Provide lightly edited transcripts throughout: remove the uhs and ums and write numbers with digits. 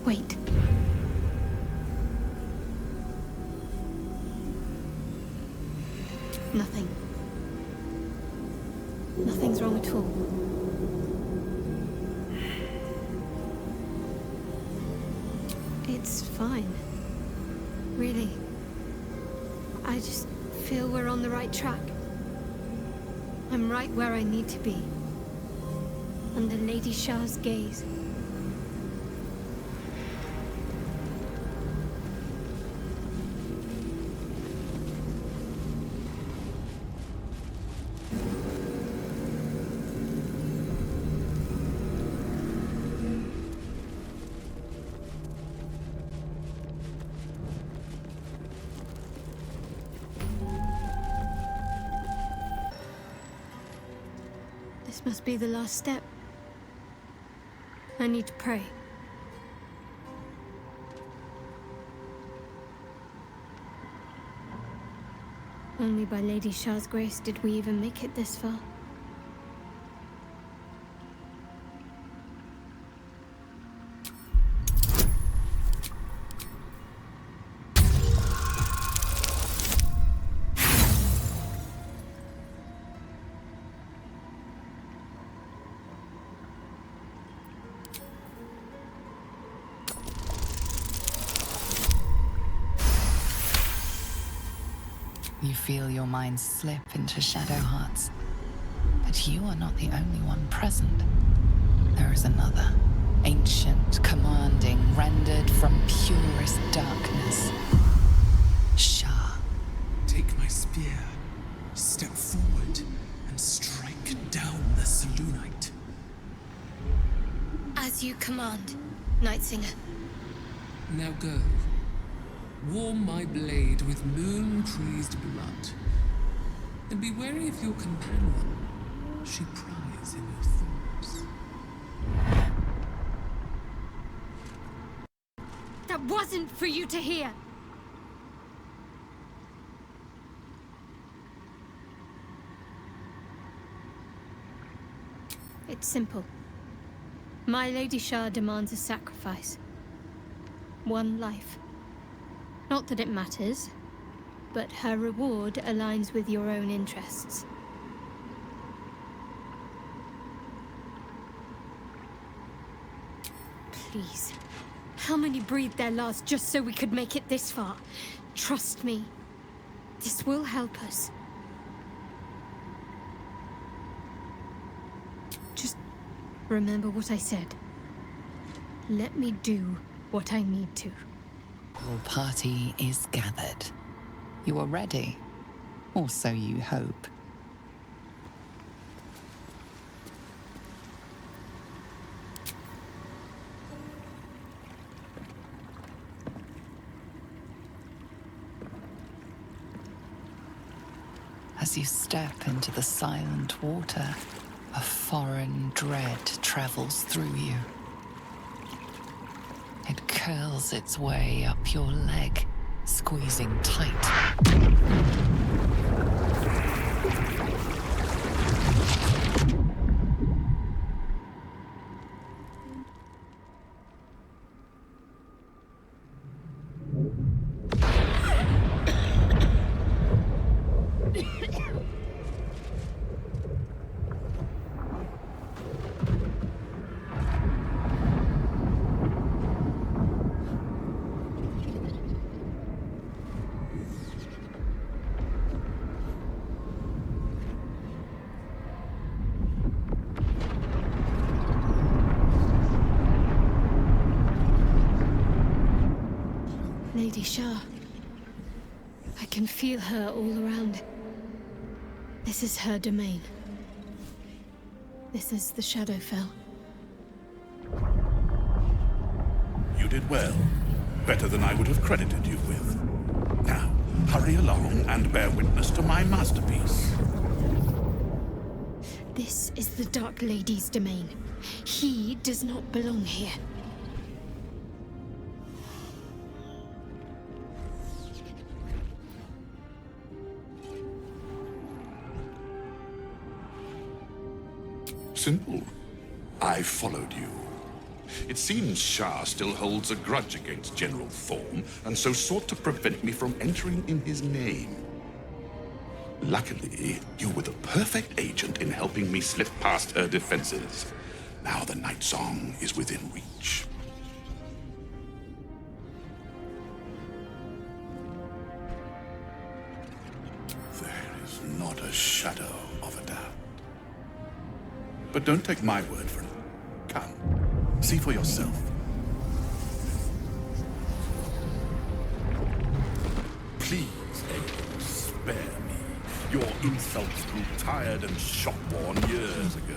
Wait. Nothing. Nothing's wrong at all. It's fine. Really. I just feel we're on the right track. I'm right where I need to be. Under Lady Shah's gaze. This must be the last step. I need to pray. Only by Lady Shah's grace did we even make it this far. You feel your mind slip into shadow hearts. But you are not the only one present. There is another, ancient, commanding, rendered from purest darkness. Shah. Take my spear, step forward, and strike down the Selûnite. As you command, Nightsinger. Now go. Warm my blade with moon-crazed blood. And be wary of your companion. She pries in your thoughts. That wasn't for you to hear! It's simple. My Lady Shah demands a sacrifice. One life. Not that it matters, but her reward aligns with your own interests. Please. How many breathed their last just so we could make it this far? Trust me. This will help us. Just remember what I said. Let me do what I need to. Your party is gathered. You are ready, or so you hope. As you step into the silent water, a foreign dread travels through you. It curls its way up your leg, squeezing tight. Lady Shah. I can feel her all around. This is her domain. This is the Shadowfell. You did well. Better than I would have credited you with. Now, hurry along and bear witness to my masterpiece. This is the Dark Lady's domain. He does not belong here. Simple. I followed you. It seems Shah still holds a grudge against General Thorm, and so sought to prevent me from entering in his name. Luckily, you were the perfect agent in helping me slip past her defenses. Now the Night Song is within reach. There is not a shadow of a doubt. But don't take my word for it. Come, see for yourself. Please, Edward, spare me. Your insults grew tired and shop-worn years ago.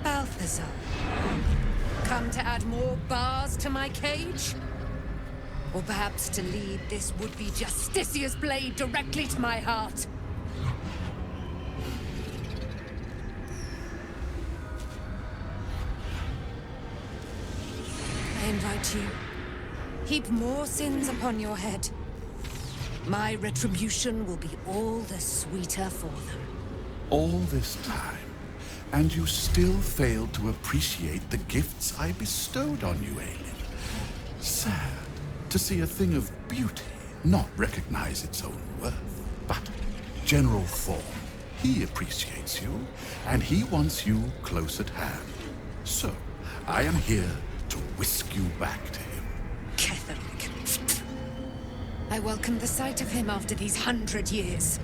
Balthazar, come to add more bars to my cage? Or perhaps to lead this would-be Justicia's blade directly to my heart? I invite you. Heap more sins upon your head. My retribution will be all the sweeter for them. All this time, and you still failed to appreciate the gifts I bestowed on you, Aelin. Sad to see a thing of beauty not recognize its own worth. But General Thorm, he appreciates you, and he wants you close at hand. So, I am here to whisk you back to him. Catholic. I welcome the sight of him after these 100 years.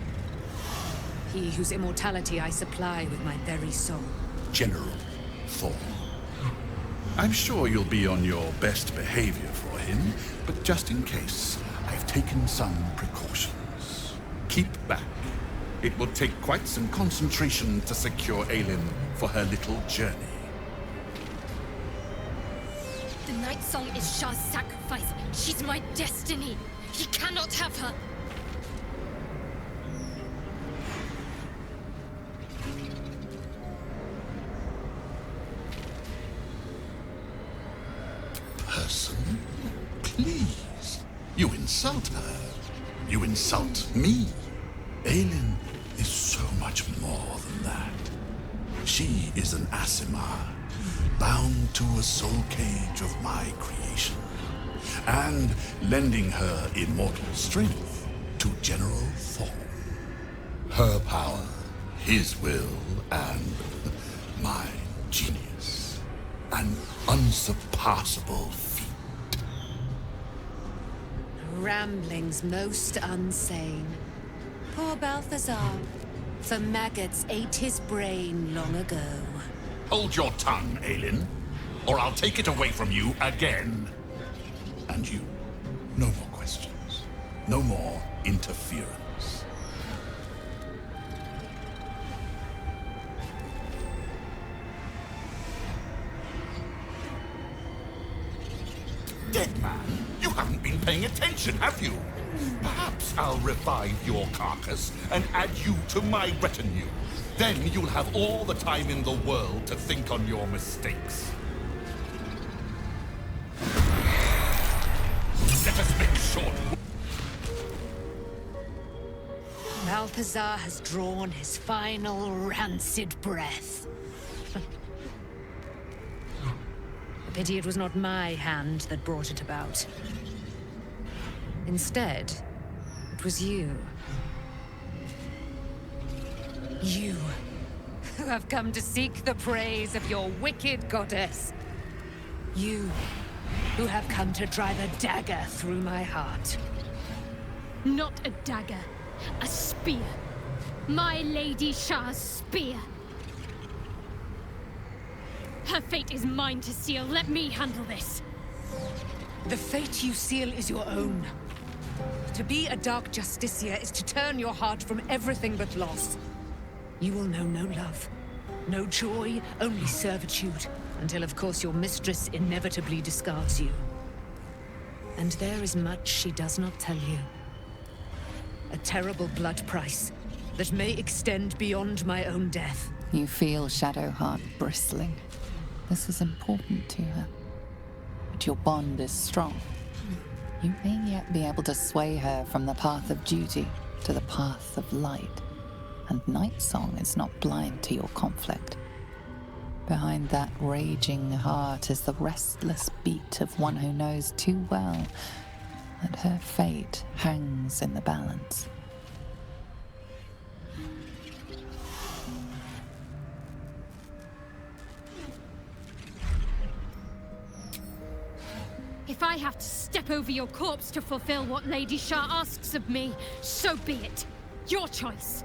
He whose immortality I supply with my very soul. General Thorm. I'm sure you'll be on your best behavior for him, but just in case, I've taken some precautions. Keep back. It will take quite some concentration to secure Aelin for her little journey. The Night Song is Shah's sacrifice. She's my destiny. He cannot have her. Person, please. You insult her. You insult me. Aelin is so much more than that. She is an Asimar, bound to a soul cage of my creation, and lending her immortal strength to General Thorm. Her power, his will, and my genius. An unsurpassable feat. Ramblings most unsane. Poor Balthazar. For maggots ate his brain long ago. Hold your tongue, Aelin, or I'll take it away from you again. And you, no more questions. No more interference. Dead man, you haven't been paying attention, have you? Perhaps I'll revive your carcass and add you to my retinue. Then you'll have all the time in the world to think on your mistakes. Let us make short. Balthazar has drawn his final rancid breath. A pity it was not my hand that brought it about. Instead, it was you. You, who have come to seek the praise of your wicked goddess. You, who have come to drive a dagger through my heart. Not a dagger, a spear. My Lady Shah's spear. Her fate is mine to seal. Let me handle this. The fate you seal is your own. To be a Dark Justicia is to turn your heart from everything but loss. You will know no love, no joy, only servitude, until of course your mistress inevitably discards you. And there is much she does not tell you. A terrible blood price that may extend beyond my own death. You feel Shadowheart bristling. This is important to her. But your bond is strong. You may yet be able to sway her from the path of duty to the path of light. And Nightsong is not blind to your conflict. Behind that raging heart is the restless beat of one who knows too well that her fate hangs in the balance. If I have to step over your corpse to fulfill what Lady Shah asks of me, so be it. Your choice.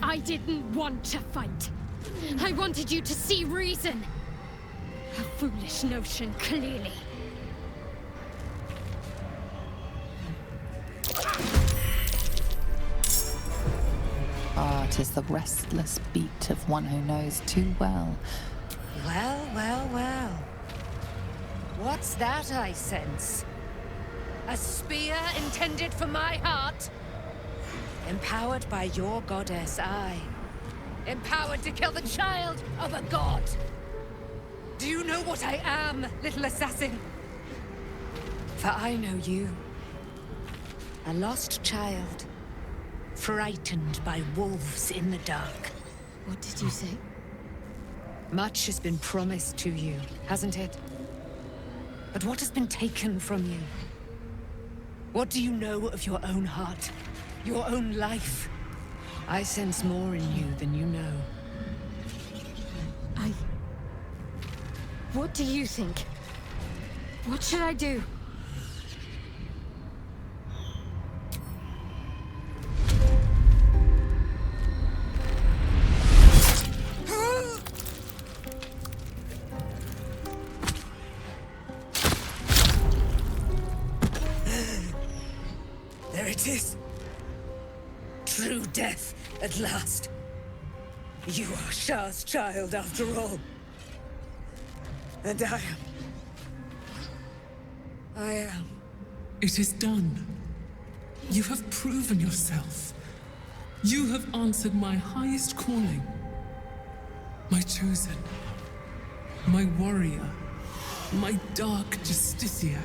I didn't want to fight. I wanted you to see reason. A foolish notion, clearly. Heart is the restless beat of one who knows too well. Well, well, well. What's that I sense? A spear intended for my heart? Empowered by your goddess, I. Empowered to kill the child of a god. Do you know what I am, little assassin? For I know you. A lost child. Frightened by wolves in the dark. What did you say? Much has been promised to you, hasn't it? But what has been taken from you? What do you know of your own heart? Your own life? I sense more in you than you know. What do you think? What should I do? There it is. True death, at last. You are Shah's child, after all. And I am. It is done. You have proven yourself. You have answered my highest calling. My chosen. My warrior. My dark Justicia.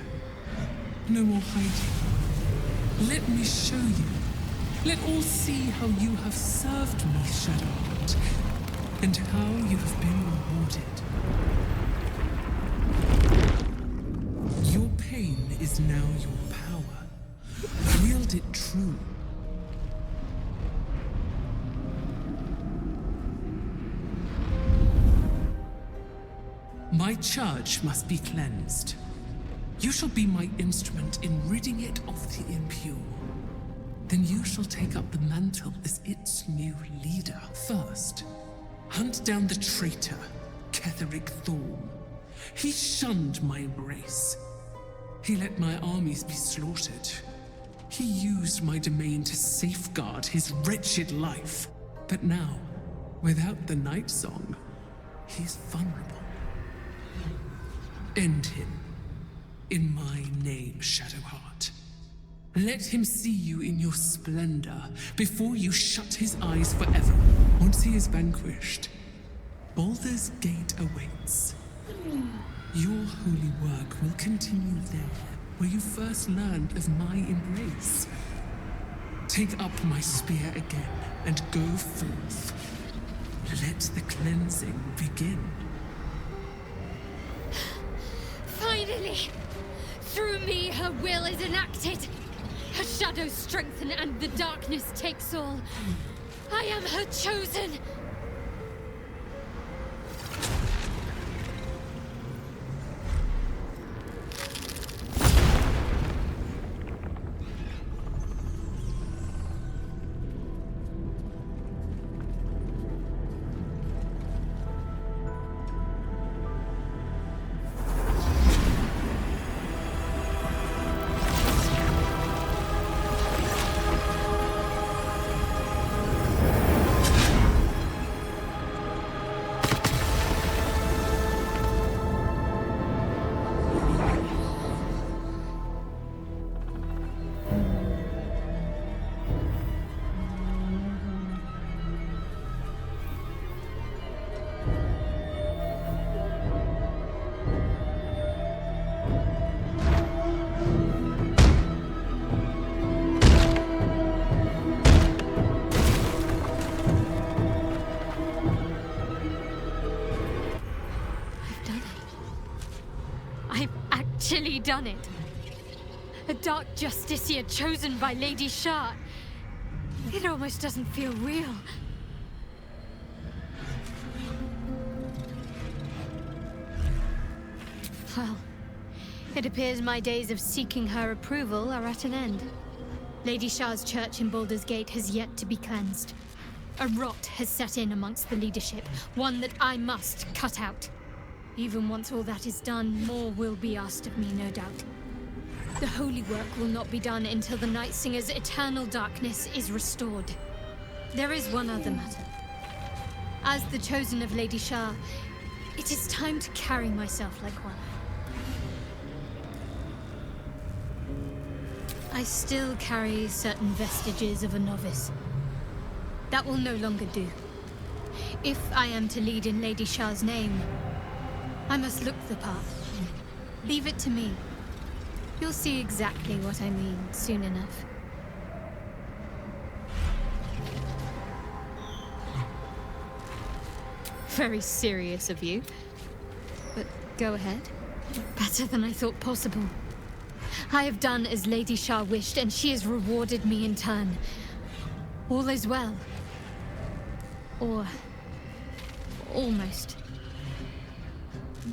No more hiding. Let me show you. Let all see how you have served me, Shadowheart, and how you have been rewarded. Your pain is now your power. Wield it true. My charge must be cleansed. You shall be my instrument in ridding it of the impure. Then you shall take up the mantle as its new leader. First, hunt down the traitor, Ketheric Thorn. He shunned my embrace. He let my armies be slaughtered. He used my domain to safeguard his wretched life. But now, without the Nightsong, he's vulnerable. End him. In my name, Shadowheart. Let him see you in your splendor before you shut his eyes forever. Once he is vanquished, Baldur's gate awaits. Your holy work will continue there, where you first learned of my embrace. Take up my spear again and go forth. Let the cleansing begin. Finally! Through me, her will is enacted. Her shadows strengthen and the darkness takes all. I am her chosen! actually done it. A Dark Justiciar chosen by Lady Shah. It almost doesn't feel real. Well, it appears my days of seeking her approval are at an end. Lady Shah's church in Baldur's Gate has yet to be cleansed. A rot has set in amongst the leadership, one that I must cut out. Even once all that is done, more will be asked of me, no doubt. The holy work will not be done until the Night Singer's eternal darkness is restored. There is one other matter. As the chosen of Lady Shah, it is time to carry myself like one. I still carry certain vestiges of a novice. That will no longer do. If I am to lead in Lady Shah's name, I must look the part. Leave it to me. You'll see exactly what I mean soon enough. Very serious of you. But go ahead. Better than I thought possible. I have done as Lady Shah wished, and she has rewarded me in turn. All is well. Or... almost.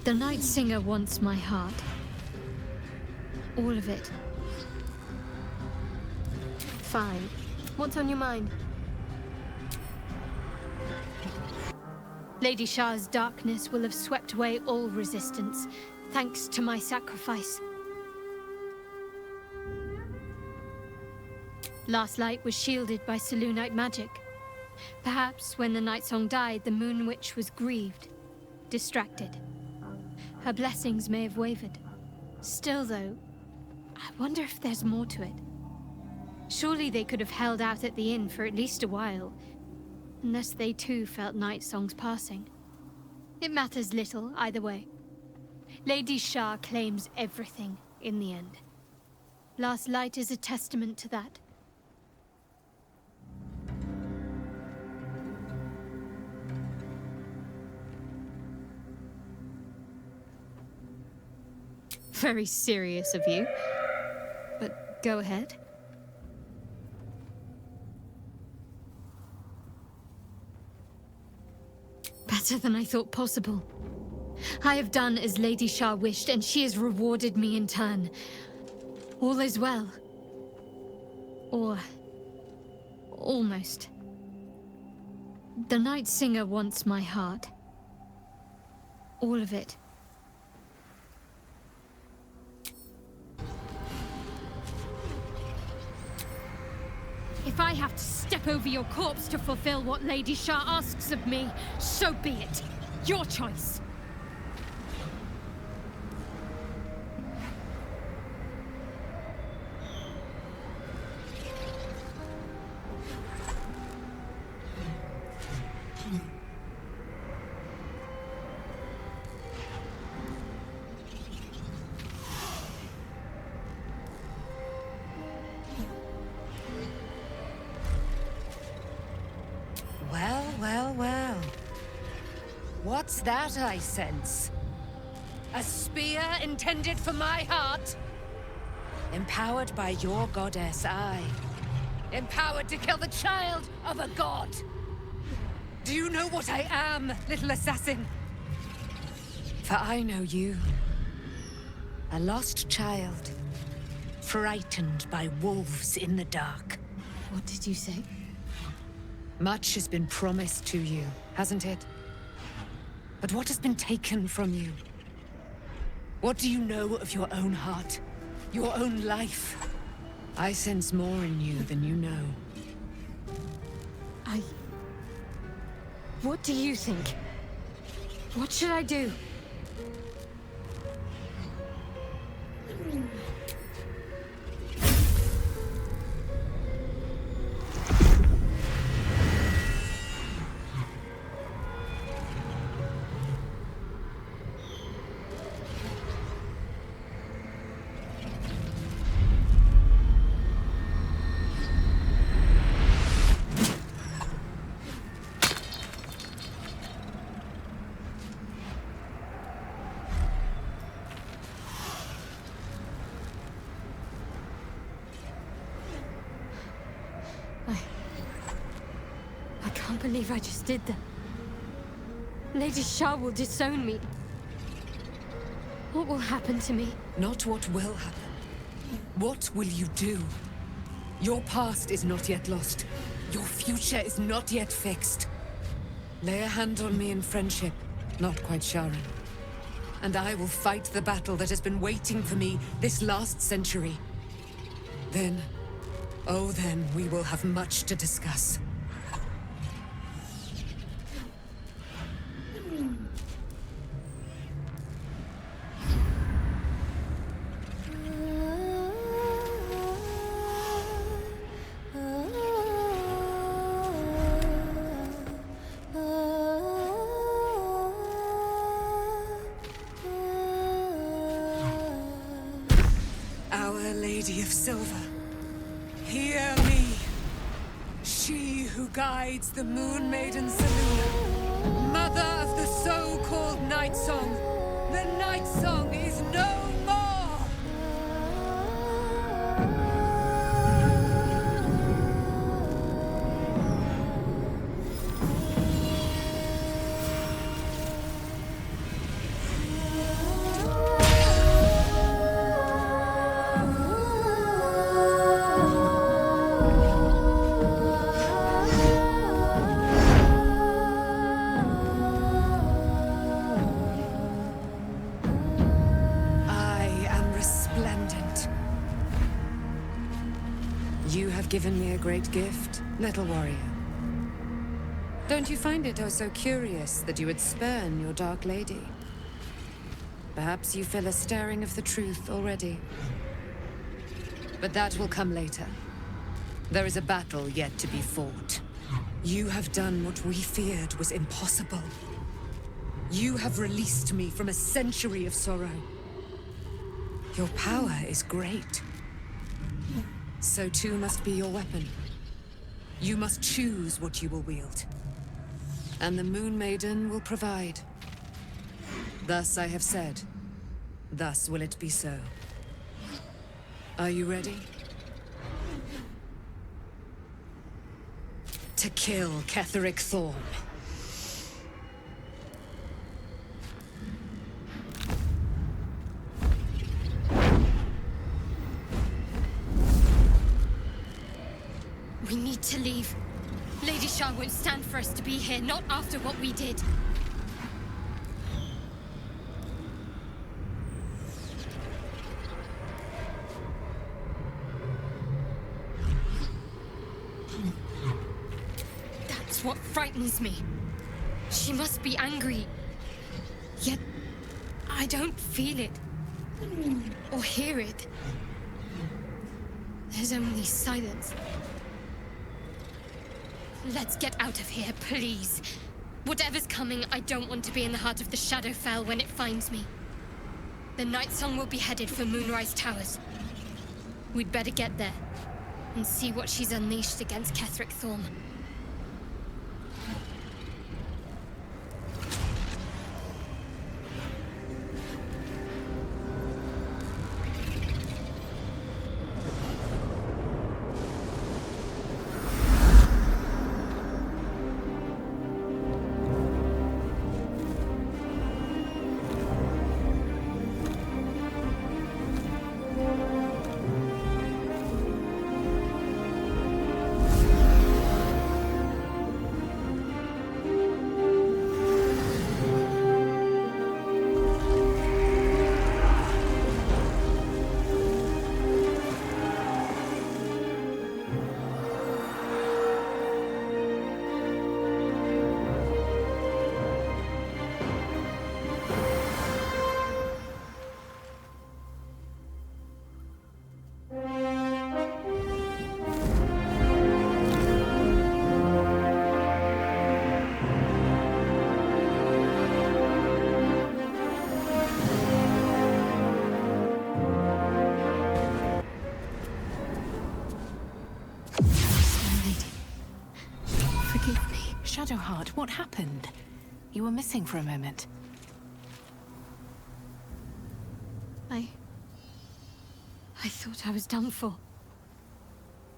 The Night Singer wants my heart. All of it. Fine. What's on your mind? Lady Shah's darkness will have swept away all resistance, thanks to my sacrifice. Last Light was shielded by Selûnite magic. Perhaps when the Night Song died, the Moon Witch was grieved, distracted. Her blessings may have wavered. Still, though, I wonder if there's more to it. Surely they could have held out at the inn for at least a while, unless they too felt Night Song's passing. It matters little, either way. Lady Shah claims everything in the end. Last Light is a testament to that. Very serious of you. But go ahead. Better than I thought possible. I have done as Lady Shah wished, and she has rewarded me in turn. All is well. Or... almost. The Night Singer wants my heart. All of it. If I have to step over your corpse to fulfill what Lady Shah asks of me, so be it. Your choice. Well. What's that I sense? A spear intended for my heart? Empowered by your goddess, I. Empowered to kill the child of a god. Do you know what I am, little assassin? For I know you. A lost child. Frightened by wolves in the dark. What did you say? Much has been promised to you, hasn't it? But what has been taken from you? What do you know of your own heart? Your own life? I sense more in you than you know. What do you think? What should I do? believe I just did that. Lady Shah will disown me. What will happen to me? Not what will happen. What will you do? Your past is not yet lost. Your future is not yet fixed. Lay a hand on me in friendship, not quite Sharon. And I will fight the battle that has been waiting for me this last century. Then, oh then, we will have much to discuss. Our Lady of Silver, hear me. She who guides the Moon Maiden Selûne, mother of the so-called Night Song. The Night Song is no more! You have given me a great gift, little warrior. Don't you find it oh so curious that you would spurn your Dark Lady? Perhaps you feel a stirring of the truth already. But that will come later. There is a battle yet to be fought. You have done what we feared was impossible. You have released me from a century of sorrow. Your power is great. So too must be your weapon. You must choose what you will wield. And the Moon Maiden will provide. Thus I have said. Thus will it be so. Are you ready? To kill Ketheric Thorm. We need to leave. Lady Shah won't stand for us to be here, not after what we did. That's what frightens me. She must be angry. Yet, I don't feel it. Or hear it. There's only silence. Let's get out of here, please. Whatever's coming, I don't want to be in the heart of the Shadowfell when it finds me. The Night Song will be headed for Moonrise Towers. We'd better get there and see what she's unleashed against Ketheric Thorm. Shadowheart, what happened? You were missing for a moment. I thought I was done for.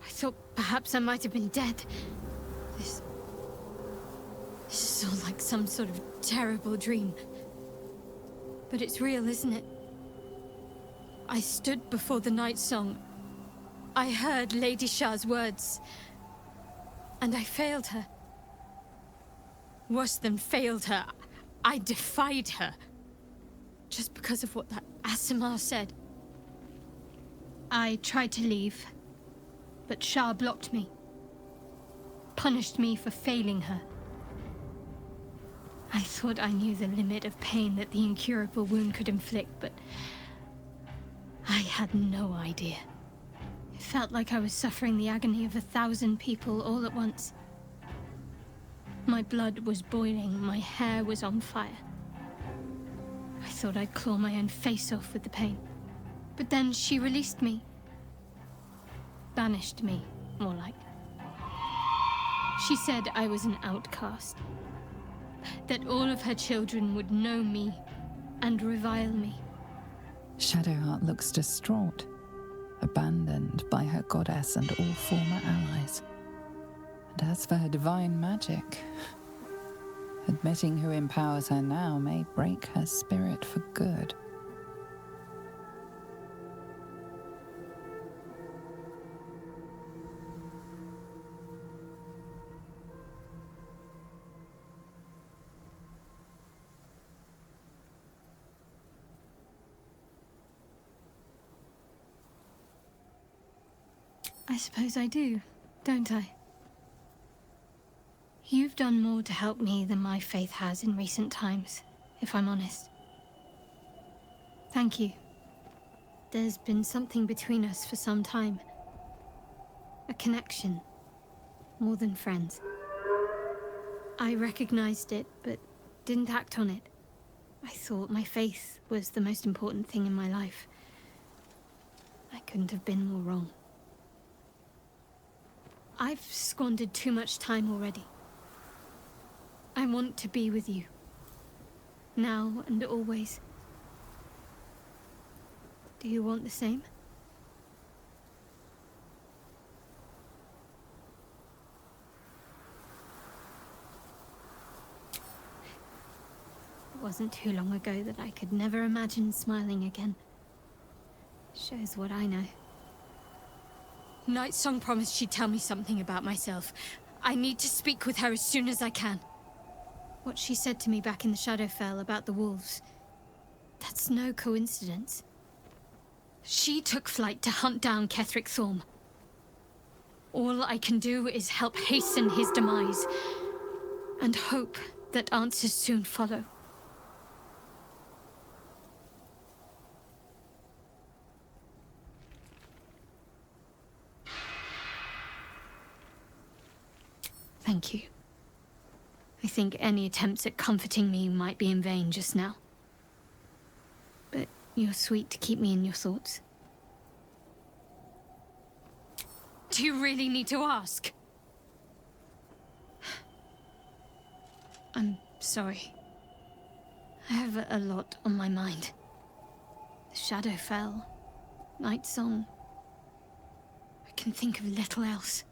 I thought perhaps I might have been dead. This is all like some sort of terrible dream. But it's real, isn't it? I stood before the night song. I heard Lady Shah's words. And I failed her. Worse than failed her, I defied her. Just because of what that Asimar said. I tried to leave, but Shah blocked me. Punished me for failing her. I thought I knew the limit of pain that the incurable wound could inflict, but I had no idea. It felt like I was suffering the agony of 1,000 people all at once. My blood was boiling, my hair was on fire. I thought I'd claw my own face off with the pain. But then she released me. Banished me, more like. She said I was an outcast. That all of her children would know me and revile me. Shadowheart looks distraught, abandoned by her goddess and all former allies. And as for her divine magic, admitting who empowers her now may break her spirit for good. I suppose I do, don't I? You've done more to help me than my faith has in recent times, if I'm honest. Thank you. There's been something between us for some time. A connection, more than friends. I recognized it, but didn't act on it. I thought my faith was the most important thing in my life. I couldn't have been more wrong. I've squandered too much time already. I want to be with you. Now and always. Do you want the same? It wasn't too long ago that I could never imagine smiling again. Shows what I know. Nightsong promised she'd tell me something about myself. I need to speak with her as soon as I can. What she said to me back in the Shadowfell about the wolves, that's no coincidence. She took flight to hunt down Ketheric Thorm. All I can do is help hasten his demise, and hope that answers soon follow. Thank you. I think any attempts at comforting me might be in vain just now. But you're sweet to keep me in your thoughts. Do you really need to ask? I'm sorry. I have a lot on my mind. The Shadowfell, Nightsong. I can think of little else.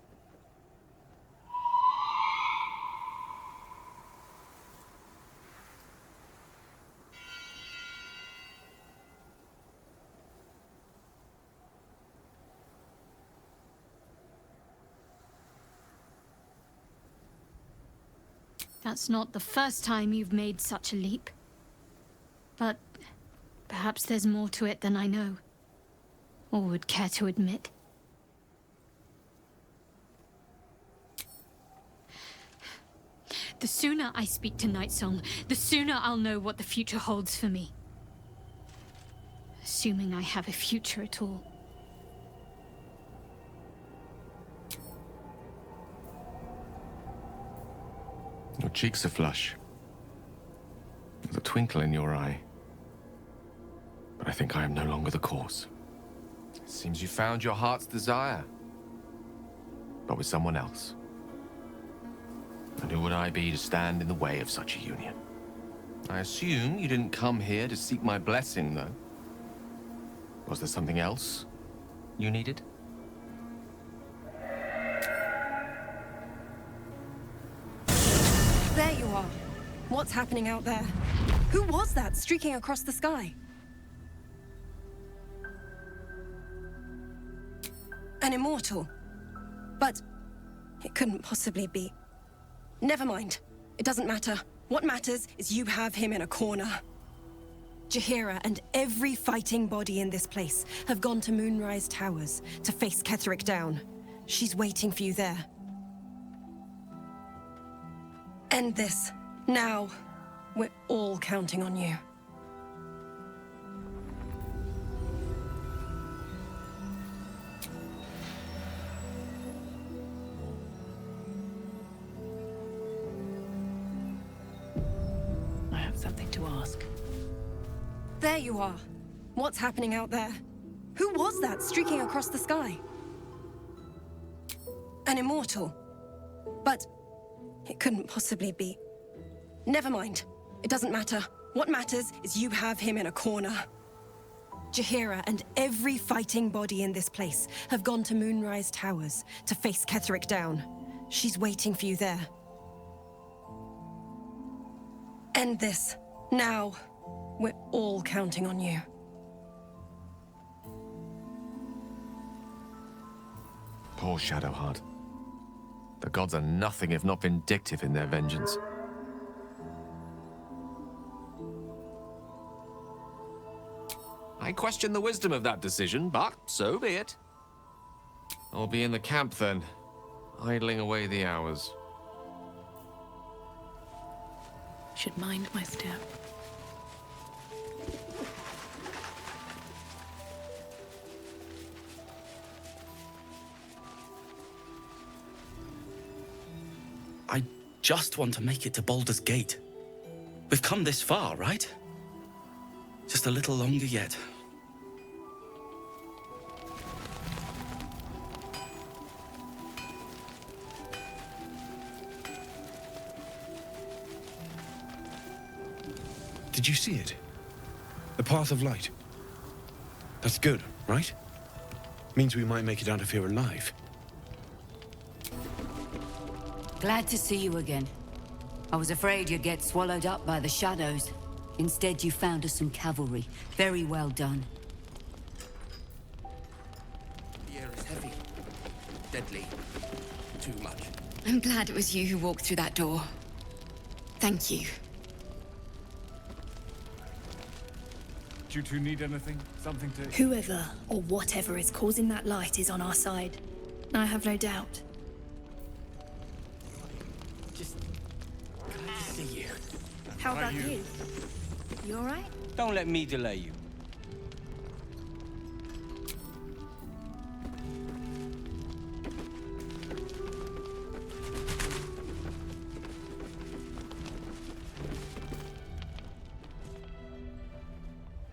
That's not the first time you've made such a leap. But perhaps there's more to it than I know, or would care to admit. The sooner I speak to Nightsong, the sooner I'll know what the future holds for me. Assuming I have a future at all. Your cheeks are flush. There's a twinkle in your eye. But I think I am no longer the cause. It seems you found your heart's desire. But with someone else. And who would I be to stand in the way of such a union? I assume you didn't come here to seek my blessing, though. Was there something else you needed? There you What's happening out there? Who was that streaking across the sky? An immortal. But it couldn't possibly be. Never mind. It doesn't matter. What matters is you have him in a corner. Jaheira and every fighting body in this place have gone to Moonrise Towers to face Ketheric down. She's waiting for you there. End this. Now. We're all counting on you. I have something to ask. There you are. What's happening out there? Who was that streaking across the sky? An immortal. But it couldn't possibly be. Never mind. It doesn't matter. What matters is you have him in a corner. Jaheira and every fighting body in this place have gone to Moonrise Towers to face Ketheric down. She's waiting for you there. End this. Now. We're all counting on you. Poor Shadowheart. The gods are nothing if not vindictive in their vengeance. I question the wisdom of that decision, but so be it. I'll be in the camp then, idling away the hours. Should mind my step. I just want to make it to Baldur's Gate. We've come this far, right? Just a little longer yet. Did you see it? The path of light. That's good, right? Means we might make it out of here alive. Glad to see you again. I was afraid you'd get swallowed up by the shadows. Instead, you found us some cavalry. Very well done. The air is heavy. Deadly. Too much. I'm glad it was you who walked through that door. Thank you. Do you two need anything? Something to... Whoever or whatever is causing that light is on our side. I have no doubt. Just glad to see you. How about you? You alright? Don't let me delay you.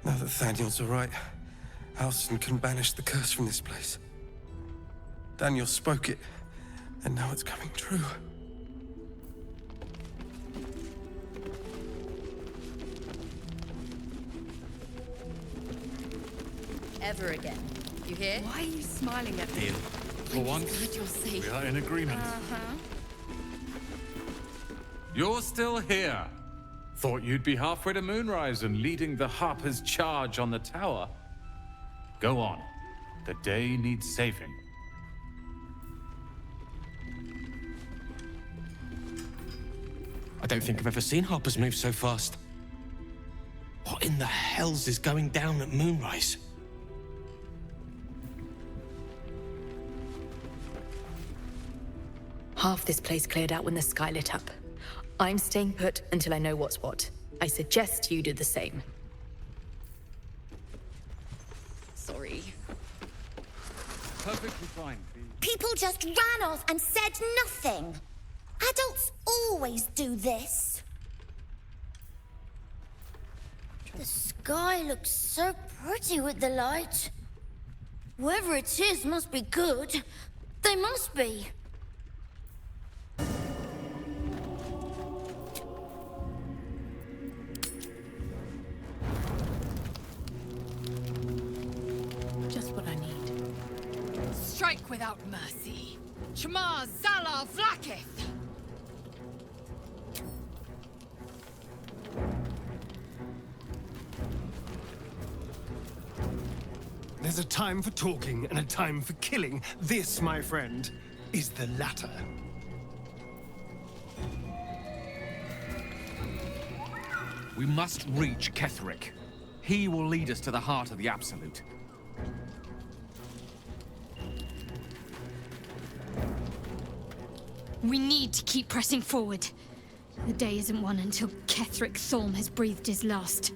Now that Daniel's alright, Alston can banish the curse from this place. Daniel spoke it, and now it's coming true. Ever again. You hear? Why are you smiling at me? For once, Glad you're safe. we are in agreement. Uh-huh. You're still here. Thought you'd be halfway to Moonrise and leading the Harper's charge on the tower. Go on. The day needs saving. I don't think I've ever seen Harper's move so fast. What in the hells is going down at Moonrise? Half this place cleared out when the sky lit up. I'm staying put until I know what's what. I suggest you do the same. Sorry. Perfectly fine. People just ran off and said nothing. Adults always do this. The sky looks so pretty with the light. Whoever it is must be good. They must be. Just what I need. Strike without mercy. Chmar Zala Vlakith! There's a time for talking and a time for killing. This, my friend, is the latter. We must reach Ketheric. He will lead us to the heart of the Absolute. We need to keep pressing forward. The day isn't won until Ketheric Thorm has breathed his last.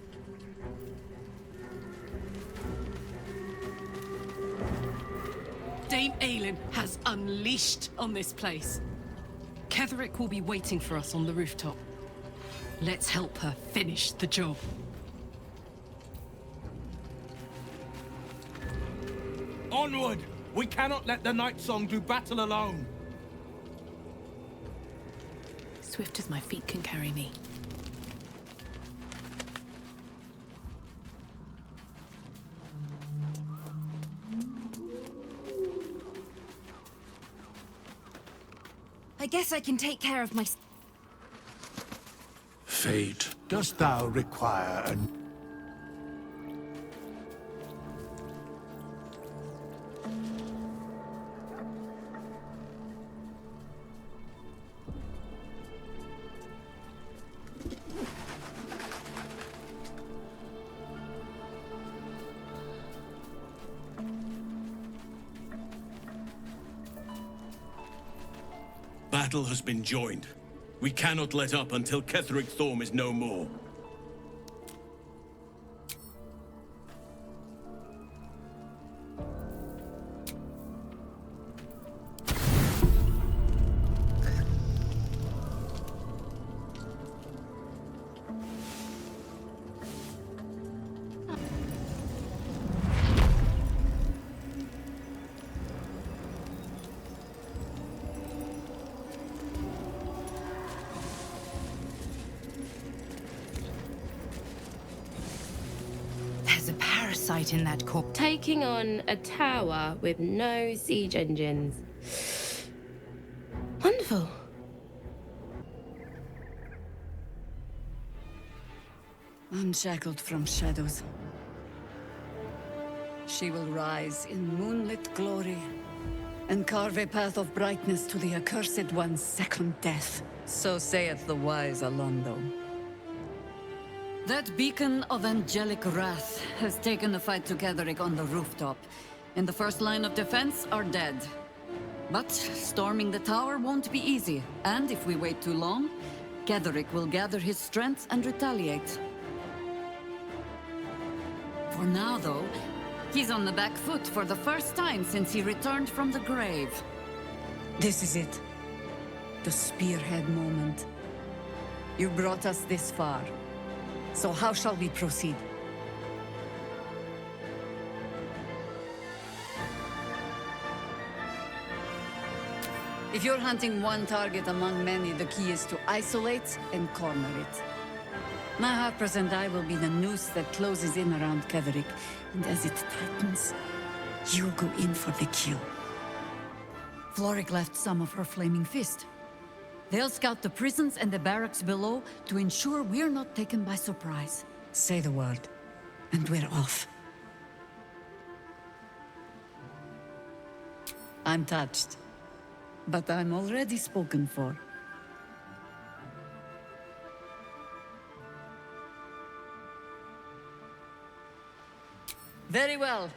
Dame Aelin has unleashed on this place. Ketheric will be waiting for us on the rooftop. Let's help her finish the job. Onward! We cannot let the Night Song do battle alone! Swift as my feet can carry me. I guess I can take care of my... Fate, dost thou require a... Battle has been joined. We cannot let up until Ketheric Thorm is no more. There's a parasite in that corpse. Taking on a tower with no siege engines. Wonderful. Unshackled from shadows. She will rise in moonlit glory and carve a path of brightness to the accursed one's second death. So saith the wise Alondo. That beacon of angelic wrath has taken the fight to Ketheric on the rooftop, and the first line of defense are dead. But storming the tower won't be easy, and if we wait too long, Ketheric will gather his strength and retaliate. For now, though, he's on the back foot for the first time since he returned from the grave. This is it. The spearhead moment. You brought us this far. So how shall we proceed? If you're hunting one target among many, the key is to isolate and corner it. My Harpers and I will be the noose that closes in around Ketheric, and as it tightens, you'll go in for the kill. Floric left some of her flaming fist. They'll scout the prisons and the barracks below to ensure we're not taken by surprise. Say the word, and we're off. I'm touched, but I'm already spoken for. Very well.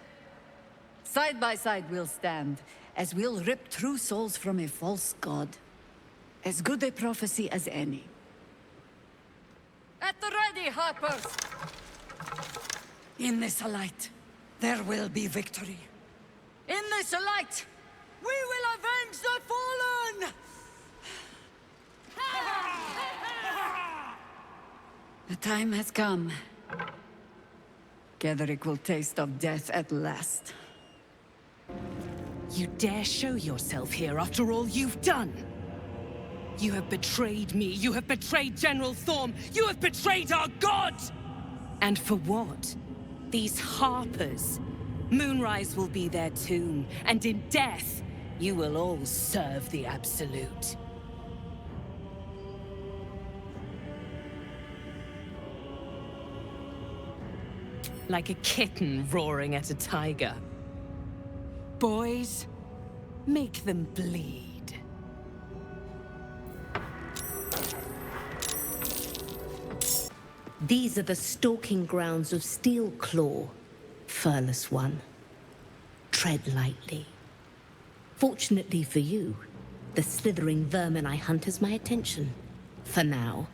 Side by side we'll stand, as we'll rip true souls from a false god. As good a prophecy as any. At the ready, Harpers! In this light, there will be victory. In this light, we will avenge the fallen! The time has come. Ketheric will taste of death at last. You dare show yourself here after all you've done? You have betrayed me. You have betrayed General Thorm. You have betrayed our god! And for what? These Harpers. Moonrise will be their tomb, and in death, you will all serve the Absolute. Like a kitten roaring at a tiger. boys. Make them bleed. These are the stalking grounds of Steelclaw, furless one. Tread lightly. Fortunately for you, the slithering vermin I hunt has my attention. For now.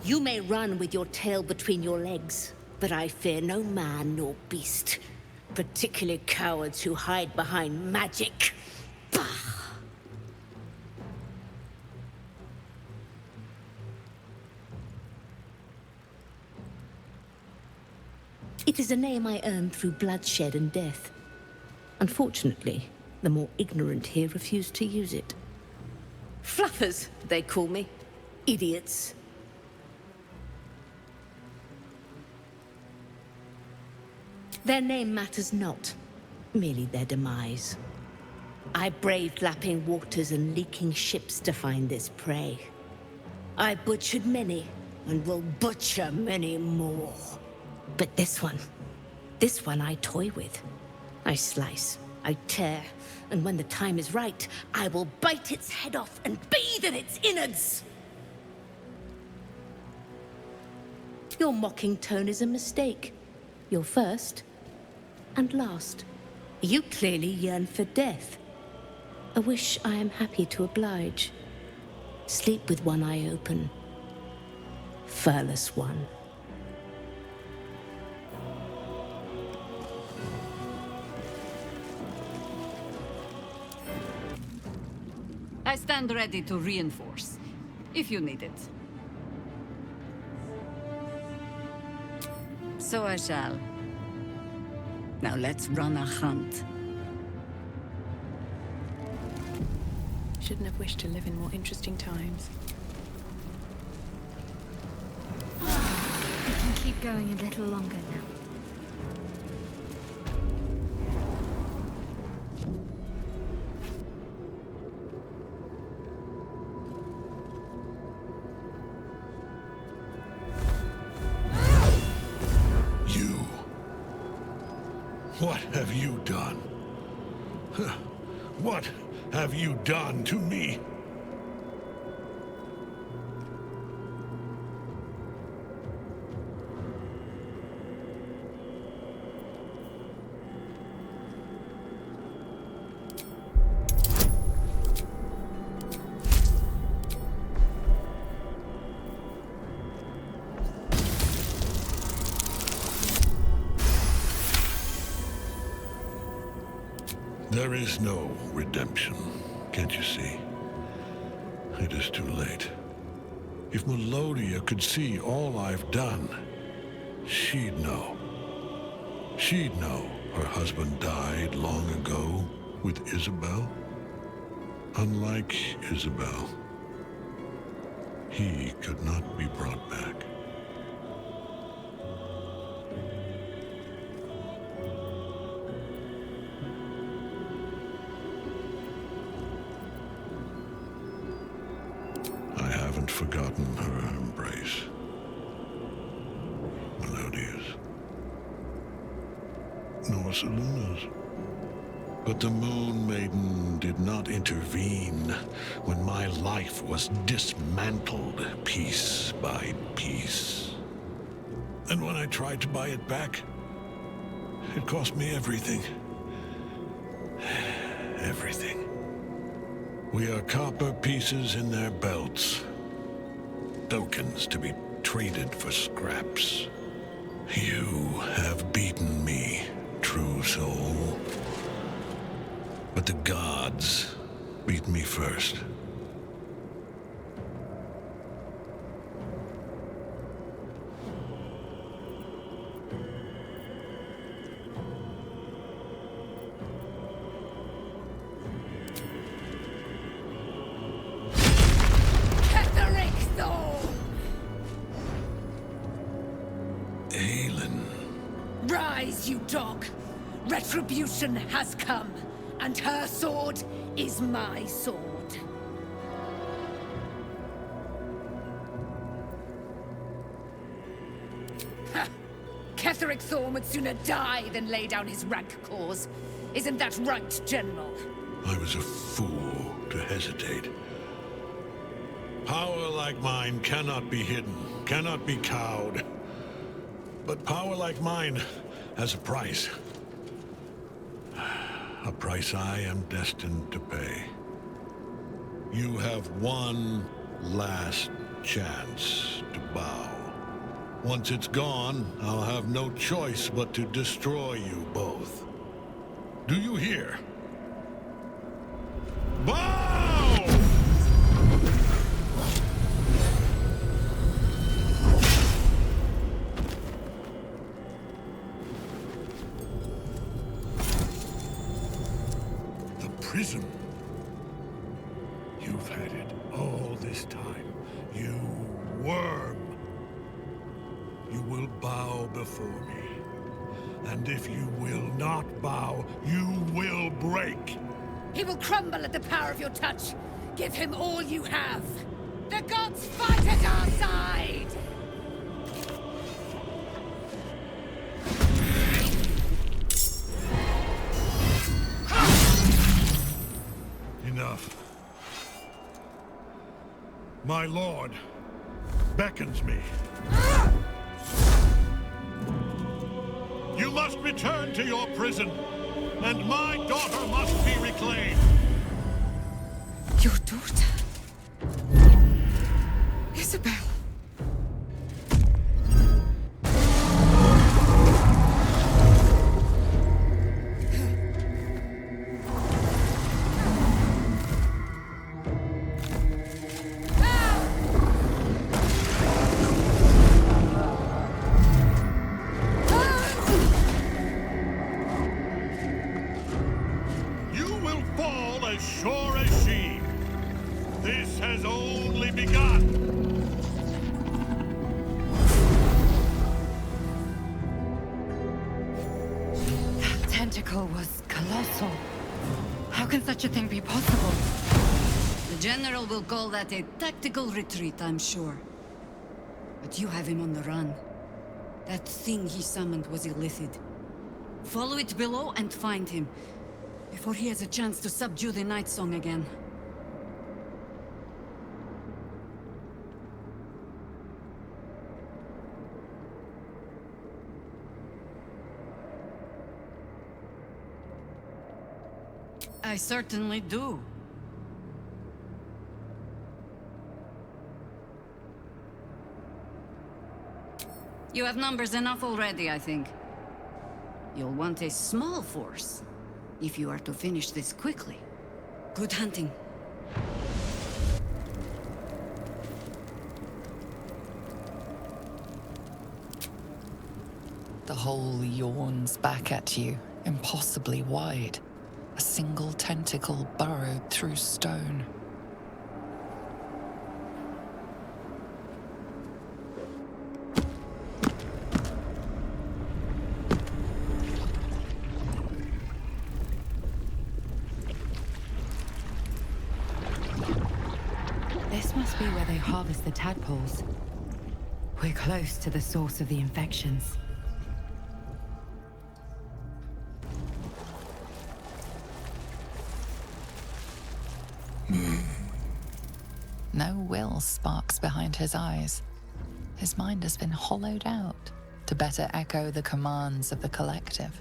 You may run with your tail between your legs, but I fear no man nor beast. Particularly cowards who hide behind magic. Bah! It is a name I earned through bloodshed and death. Unfortunately, the more ignorant here refuse to use it. Fluffers, they call me. Idiots. Their name matters not, merely their demise. I braved lapping waters and leaking ships to find this prey. I butchered many, and will butcher many more. But this one I toy with. I slice, I tear, and when the time is right, I will bite its head off and bathe in its innards! Your mocking tone is a mistake. You're first and last. You clearly yearn for death. A wish I am happy to oblige. Sleep with one eye open. Furless one. I stand ready to reinforce, if you need it. So I shall. Now let's run a hunt. Shouldn't have wished to live in more interesting times. We can keep going a little longer now. What have you done? What have you done to me? There is no redemption, can't you see? It is too late. If Melodia could see all I've done, she'd know. She'd know her husband died long ago with Isabel. Unlike Isabel, he could not be brought back. Forgotten her embrace. Melodia's. Nor Seluna's. But the Moon Maiden did not intervene when my life was dismantled piece by piece. And when I tried to buy it back, it cost me everything. Everything. We are copper pieces in their belts. Tokens to be traded for scraps. You have beaten me, true soul. But the gods beat me first. Rise, you dog! Retribution has come, and her sword is my sword. Ketheric Thorm would sooner die than lay down his rank cause. Isn't that right, General? I was a fool to hesitate. Power like mine cannot be hidden, cannot be cowed. But power like mine has a price. A price I am destined to pay. You have one last chance to bow. Once it's gone, I'll have no choice but to destroy you both. Do you hear? Bow! The prison. You've had it all this time. You worm. You will bow before me. And if you will not bow, you will break. He will crumble at the power of your touch. Give him all you have. The gods fight at our side! Enough. My lord beckons me. You must return to your prison, and my daughter must be reclaimed. Your daughter? Isabel. Sure as she. This has only begun. That tentacle was colossal. How can such a thing be possible? The General will call that a tactical retreat, I'm sure. But you have him on the run. That thing he summoned was illithid. Follow it below and find him, before he has a chance to subdue the Night Song again. I certainly do. You have numbers enough already, I think. You'll want a small force, if you are to finish this quickly. Good hunting. The hole yawns back at you, impossibly wide. A single tentacle burrowed through stone. This must be where they harvest the tadpoles. We're close to the source of the infections. No will sparks behind his eyes. His mind has been hollowed out to better echo the commands of the collective.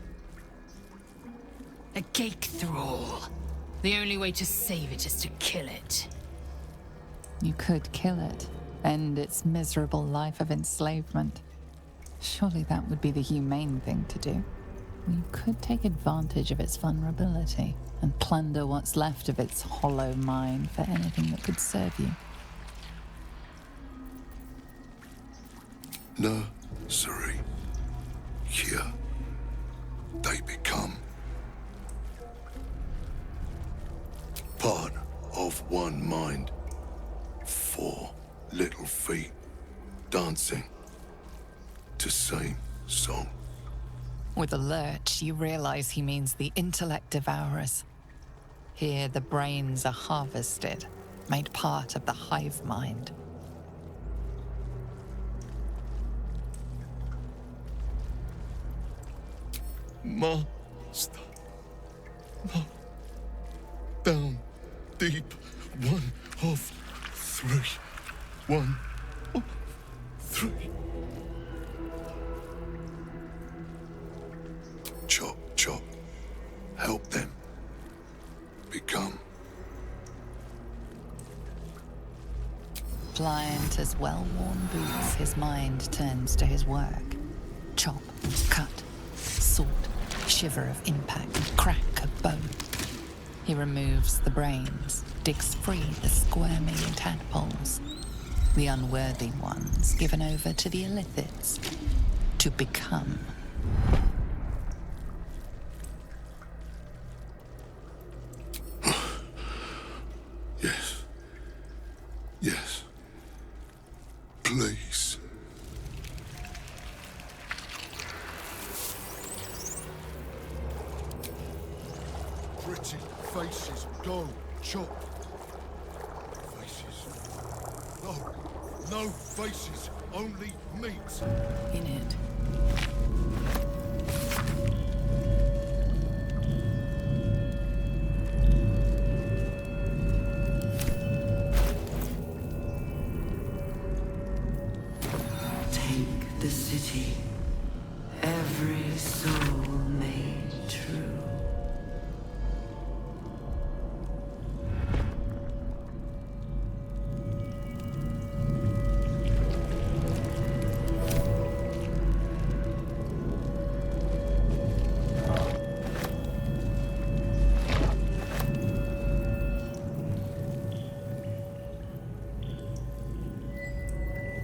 A gate thrall. The only way to save it is to kill it. You could kill it, end its miserable life of enslavement. Surely that would be the humane thing to do. You could take advantage of its vulnerability and plunder what's left of its hollow mind for anything that could serve you. Nursery. Here, they become part of one mind. 4 little feet dancing to same song. With a lurch, you realize he means the intellect devourers. Here, the brains are harvested, made part of the hive mind. Master. No. Down deep. One of three. One of three. Chop, chop. Help them. Become. Pliant as well-worn boots, his mind turns to his work. Chop, cut, sort, shiver of impact, crack of bone. He removes the brains, digs free the squirming tadpoles, the unworthy ones given over to the illithids, to become. Yes. Yes. Please. Pretty faces, go, chop. Faces. No. No faces, only meat. In it. Take the city, every soul made true.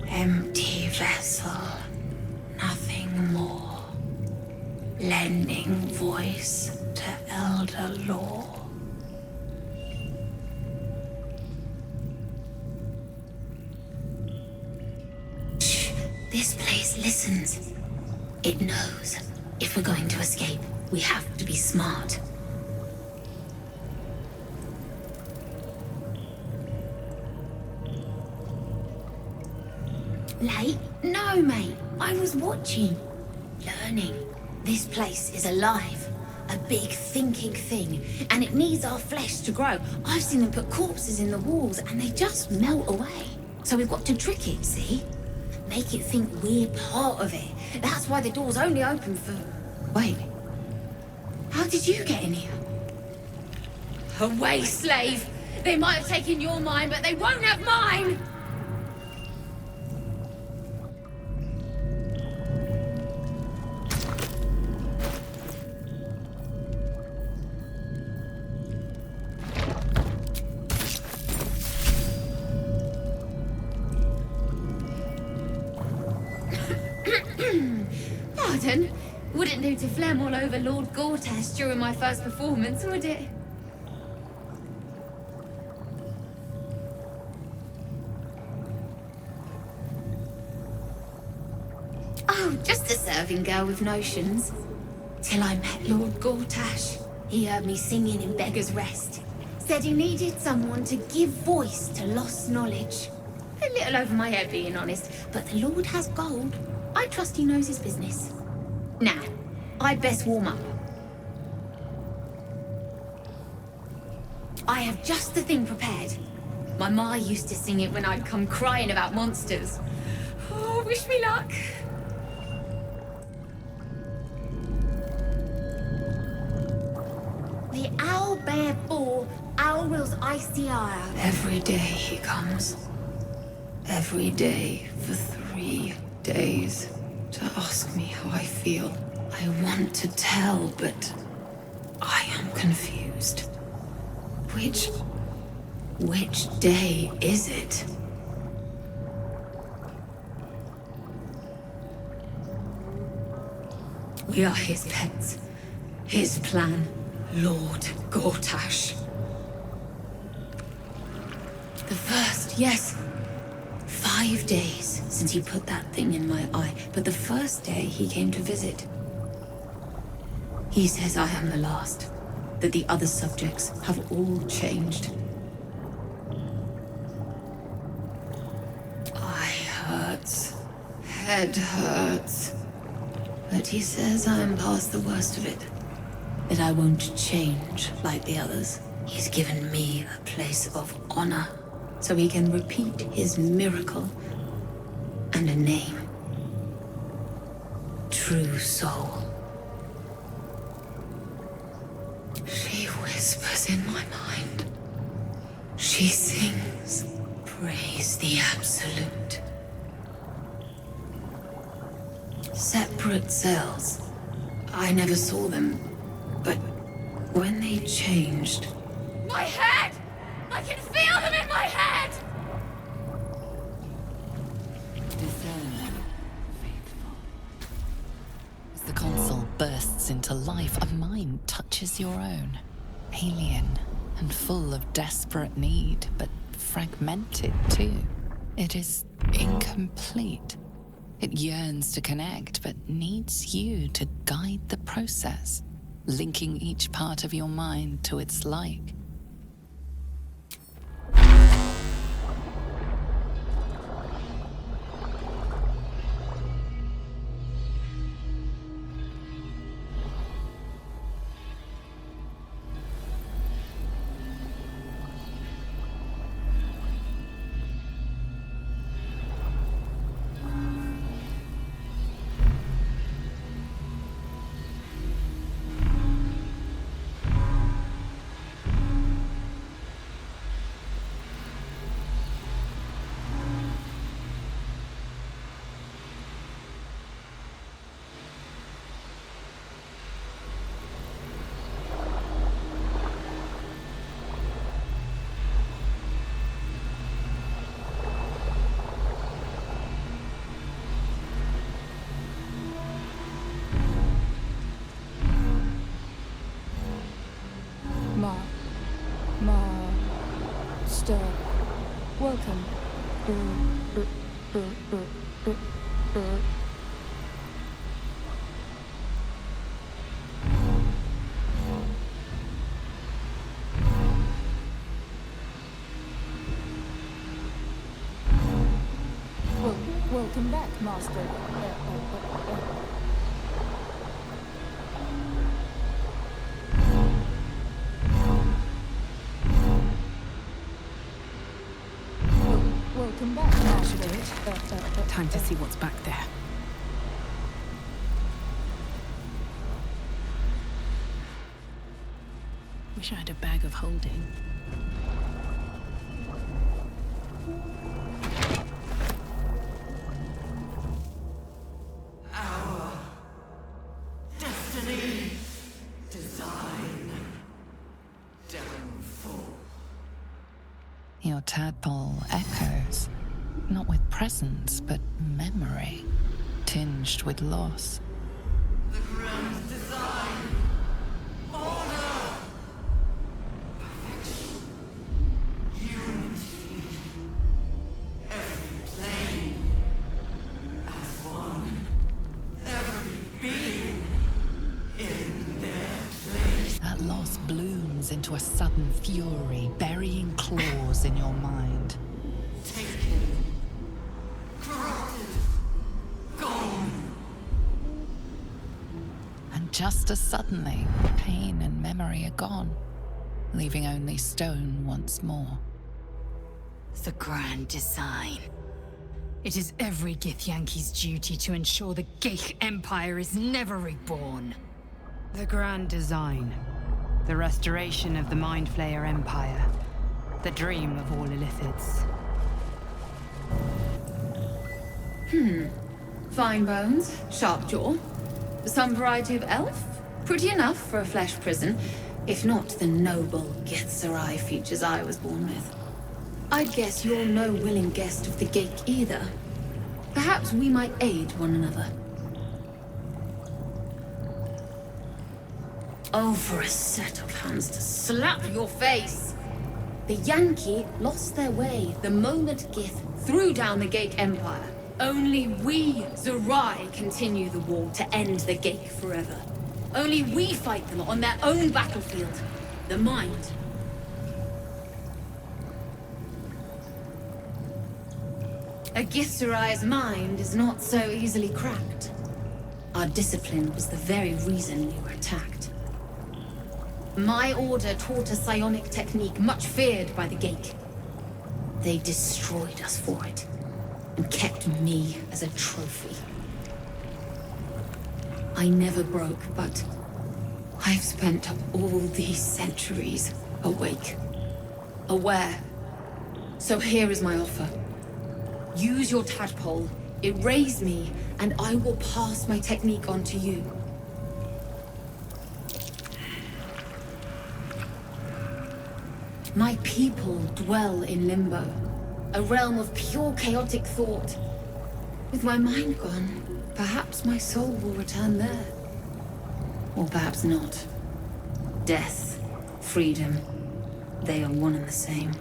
Empty vessel, nothing more. Lending voice to elder law. Shh, this place listens. It knows. If we're going to escape, we have to be smart. Late? No, mate. I was watching. Learning. This place is alive. A big thinking thing. And it needs our flesh to grow. I've seen them put corpses in the walls and they just melt away. So we've got to trick it, see? Make it think we're part of it. That's why the door's only open for... Wait. How did you get in here? Away, slave! They might have taken your mind, but they won't have mine! Pardon? Wouldn't do to phlegm all over Lord Gortash during my first performance, would it? Oh, just a serving girl with notions. Till I met Lord Gortash. He heard me singing in Beggar's Rest. Said he needed someone to give voice to lost knowledge. A little over my head, being honest, but the Lord has gold. I trust he knows his business. Now, I'd best warm up. I have just the thing prepared. My ma used to sing it when I'd come crying about monsters. Oh, wish me luck. The owl bear bore Owl's icy ire. Every day he comes. Every day for 3 days. To ask me how I feel. I want to tell, but I am confused. Which day is it? We are his pets. His plan, Lord Gortash. The first, yes. 5 days since he put that thing in my eye, but the first day he came to visit. He says I am the last, that the other subjects have all changed. Eye hurts, head hurts. But he says I am past the worst of it. That I won't change like the others. He's given me a place of honor, so he can repeat his miracle. And a name. True Soul. She whispers in my mind. She sings, praise the Absolute. Separate cells. I never saw them, but when they changed... My head! I can feel them in my head! As the console bursts into life, a mind touches your own. Alien and full of desperate need, but fragmented too. It is incomplete. It yearns to connect, but needs you to guide the process, linking each part of your mind to its like. Welcome. Welcome back, Master. Welcome back, Master. Time to see what's back there. Wish I had a bag of holding. Our destiny, design, downfall. Your tadpole echoes, not with presence, but memory, tinged with loss. The grand design, order, perfection, unity, every plane as one, every being in their place. That loss blooms into a sudden fury, burying claws in your mind. Taken, corrupted, gone. And just as suddenly, pain and memory are gone, leaving only stone once more. The grand design. It is every Githyanki's duty to ensure the Geich Empire is never reborn. The grand design. The restoration of the Mind Flayer Empire. The dream of all Illithids. Fine bones, sharp jaw. Some variety of elf? Pretty enough for a flesh prison, if not the noble Githzerai features I was born with. I'd guess you're no willing guest of the Geich either. Perhaps we might aid one another. Oh, for a set of hands to slap your face! The Yankee lost their way the moment Gith threw down the Geich Empire. Only we, Zerai, continue the war to end the Geich forever. Only we fight them on their own battlefield, the Mind. A Githzerai's mind is not so easily cracked. Our discipline was the very reason we were attacked. My order taught a psionic technique much feared by the Geik. They destroyed us for it, and kept me as a trophy. I never broke, but I've spent all these centuries awake, aware. So here is my offer. Use your tadpole, erase me, and I will pass my technique on to you. My people dwell in limbo, a realm of pure chaotic thought. With my mind gone, perhaps my soul will return there. Or perhaps not. Death, freedom, they are one and the same.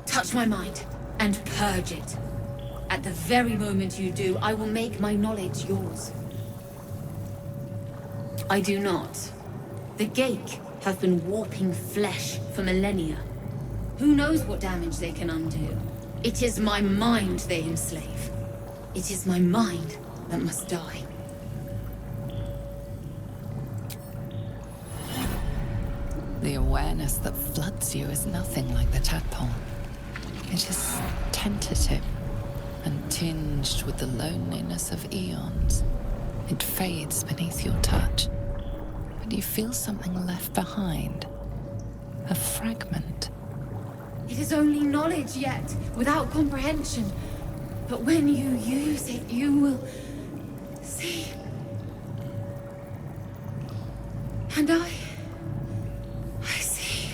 Touch my mind, and purge it. At the very moment you do, I will make my knowledge yours. I do not. The Geik have been warping flesh for millennia. Who knows what damage they can undo? It is my mind they enslave. It is my mind that must die. The awareness that floods you is nothing like the tadpole. It is tentative and tinged with the loneliness of eons. It fades beneath your touch, but you feel something left behind. A fragment. It is only knowledge yet, without comprehension. But when you use it, you will see. And I see.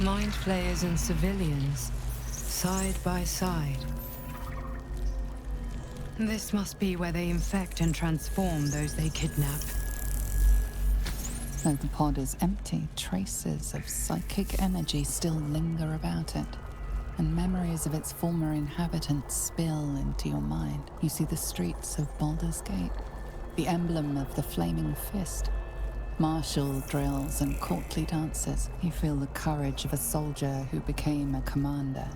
Mind flayers and civilians, side by side. This must be where they infect and transform those they kidnap. Though the pod is empty, traces of psychic energy still linger about it, and memories of its former inhabitants spill into your mind. You see the streets of Baldur's Gate, the emblem of the Flaming Fist, martial drills and courtly dances. You feel the courage of a soldier who became a commander,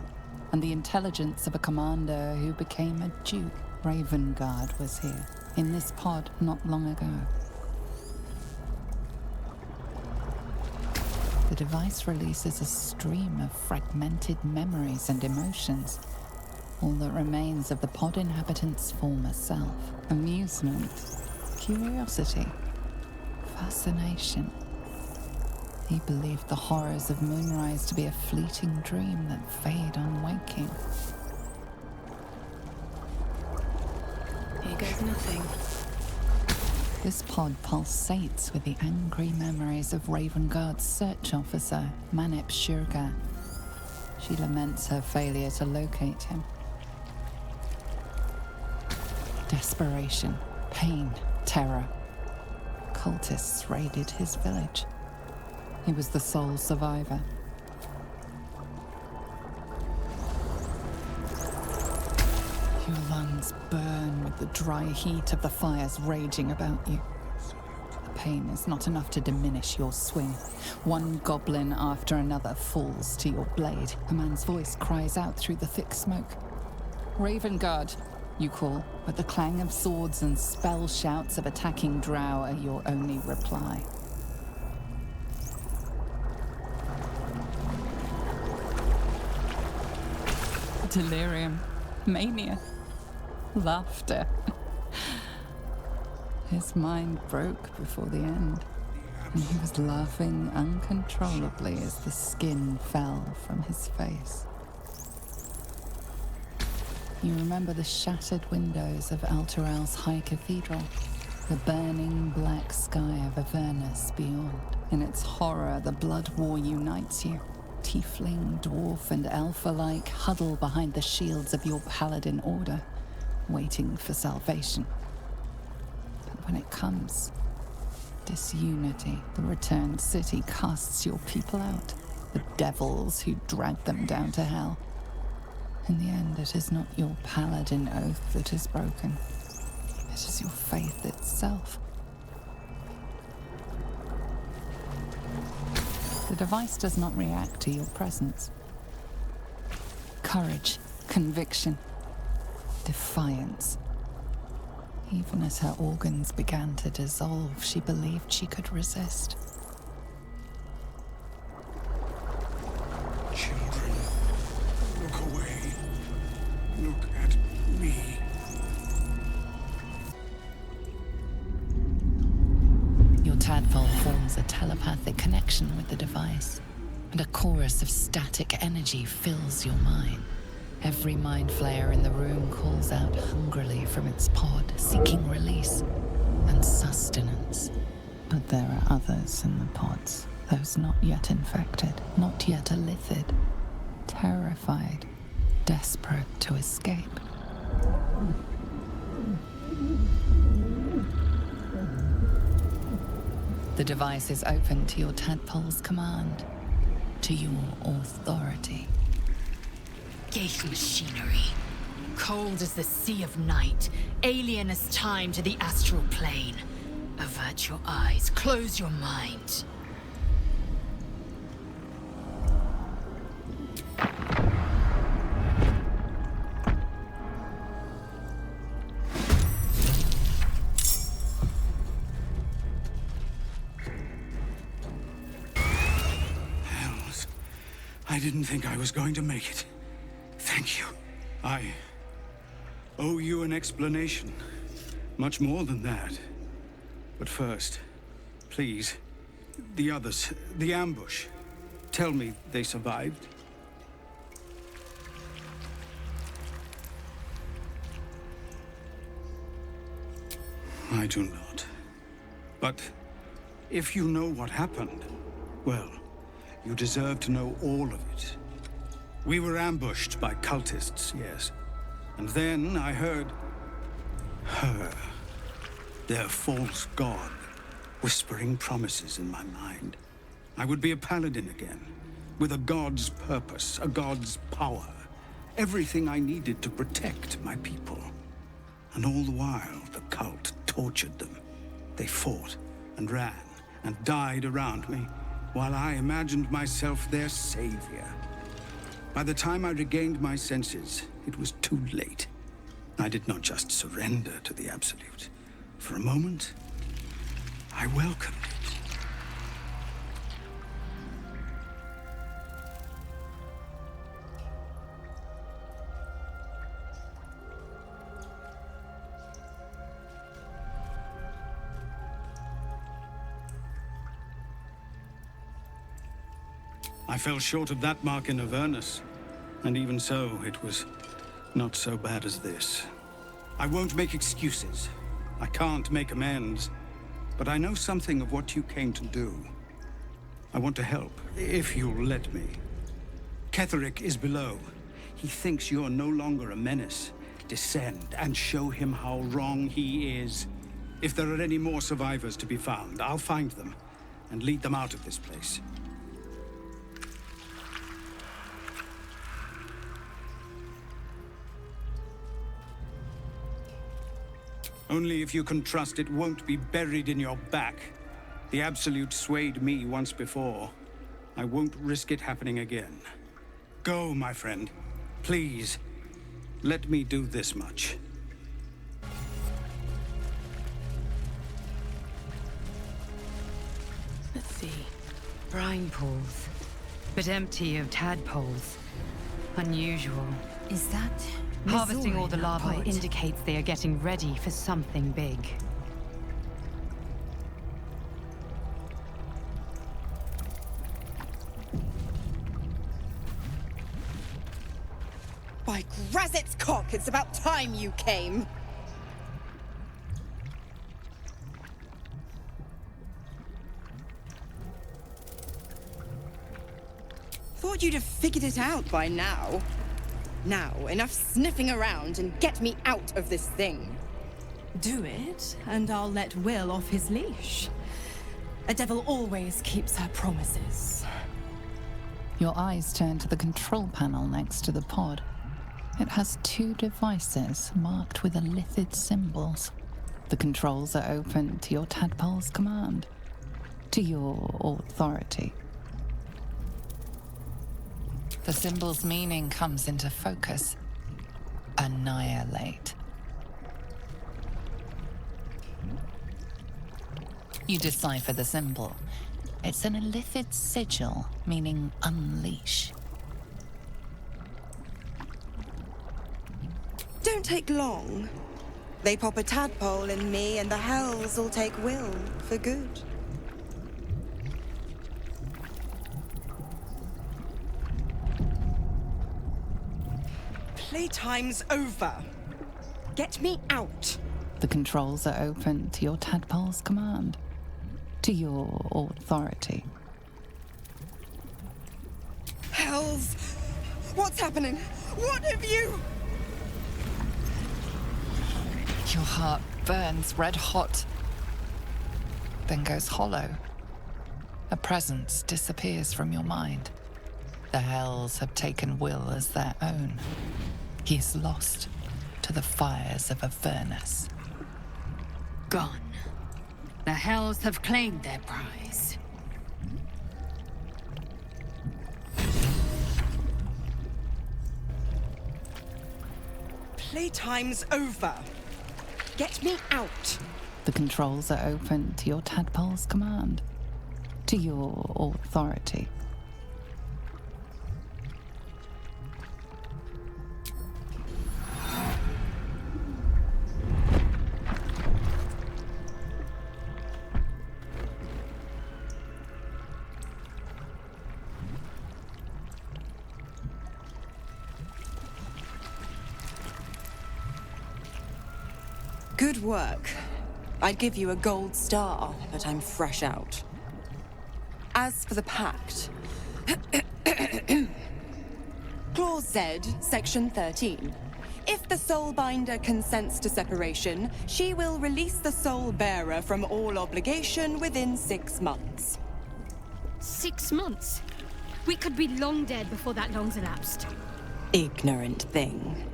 and the intelligence of a commander who became a duke. Ravengard was here, in this pod not long ago. The device releases a stream of fragmented memories and emotions, all that remains of the pod inhabitant's former self. Amusement, curiosity, fascination. He believed the horrors of Moonrise to be a fleeting dream that fade on waking. Here goes nothing. This pod pulsates with the angry memories of Ravengard's search officer, Manip Shurga. She laments her failure to locate him. Desperation, pain, terror. Cultists raided his village. He was the sole survivor. Your lungs burn with the dry heat of the fires raging about you. The pain is not enough to diminish your swing. One goblin after another falls to your blade. A man's voice cries out through the thick smoke. Ravengard, you call, but the clang of swords and spell shouts of attacking drow are your only reply. Delirium, mania, laughter. His mind broke before the end, and he was laughing uncontrollably as the skin fell from his face. You remember the shattered windows of Alteral's High Cathedral, the burning black sky of Avernus beyond. In its horror, the blood war unites you. Tiefling, dwarf, and elf alike huddle behind the shields of your paladin order, waiting for salvation. But when it comes, disunity, the returned city casts your people out, the devils who dragged them down to hell. In the end, it is not your paladin oath that is broken. It is your faith itself. the device does not react to your presence. Courage, conviction, defiance. Even as her organs began to dissolve, she believed she could resist. Children, look away. Look at me. Your tadpole forms a telepathic connection with the device, and a chorus of static energy fills your mind. Every mind flayer in the room calls out hungrily from its pod, seeking release and sustenance. But there are others in the pods, those not yet infected, not yet elithid, terrified, desperate to escape. The device is open to your tadpole's command, to your authority. Gate machinery. Cold as the sea of night, alien as time to the astral plane. Avert your eyes, close your mind. Hells. I didn't think I was going to make it. Thank you. I owe you an explanation. Much more than that. But first, please, the others, the ambush. Tell me they survived. I do not. But if you know what happened, well, you deserve to know all of it. We were ambushed by cultists, yes. And then I heard her, their false god, whispering promises in my mind. I would be a paladin again, with a god's purpose, a god's power. Everything I needed to protect my people. And all the while, the cult tortured them. They fought and ran and died around me, while I imagined myself their savior. By the time I regained my senses, it was too late. I did not just surrender to the Absolute. For a moment, I welcomed it. I fell short of that mark in Avernus, and even so, it was not so bad as this. I won't make excuses. I can't make amends. But I know something of what you came to do. I want to help, if you'll let me. Ketherick is below. He thinks you're no longer a menace. Descend and show him how wrong he is. If there are any more survivors to be found, I'll find them and lead them out of this place. Only if you can trust it won't be buried in your back. The Absolute swayed me once before. I won't risk it happening again. Go, my friend. Please, let me do this much. Let's see. Brine pools, but empty of tadpoles. Unusual. Is that... Harvesting all the Missouri larvae pot? indicates they are getting ready for something big. By Grazit's cock, it's about time you came! Thought you'd have figured it out by now. Now, enough sniffing around and get me out of this thing. Do it, and I'll let Will off his leash. A devil always keeps her promises. Your eyes turn to the control panel next to the pod. It has two devices marked with elithid symbols. The controls are open to your tadpole's command, to your authority. The symbol's meaning comes into focus. Annihilate. You decipher the symbol. It's an illithid sigil, meaning unleash. Don't take long. They pop a tadpole in me and the hells will take Will for good. Playtime's over. Get me out. The controls are open to your tadpole's command. To your authority. Hells! What's happening? What have you... Your heart burns red hot, then goes hollow. A presence disappears from your mind. The hells have taken Will as their own. He is lost to the fires of Avernus. Gone. The hells have claimed their prize. Playtime's over. Get me out. The controls are open to your tadpole's command. To your authority. Good work. I'd give you a gold star, but I'm fresh out. As for the pact... Clause Z, Section 13. If the Soulbinder consents to separation, she will release the Soul Bearer from all obligation within 6 months. 6 months? We could be long dead before that long's elapsed. Ignorant thing.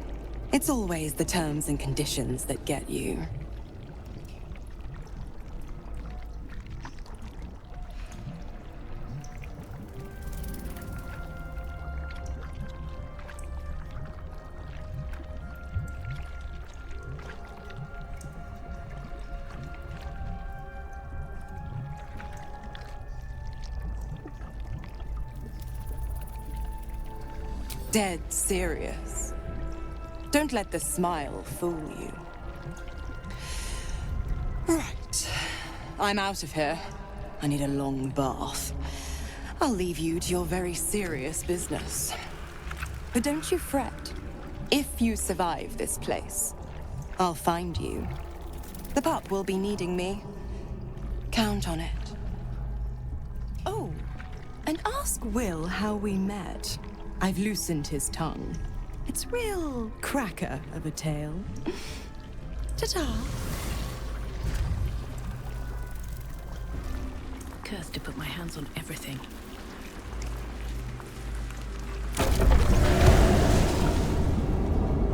It's always the terms and conditions that get you. Dead serious. Don't let the smile fool you. Right. I'm out of here. I need a long bath. I'll leave you to your very serious business. But don't you fret. If you survive this place, I'll find you. The pup will be needing me. Count on it. Oh, and ask Will how we met. I've loosened his tongue. It's real cracker of a tale. Ta-ta. Cursed to put my hands on everything.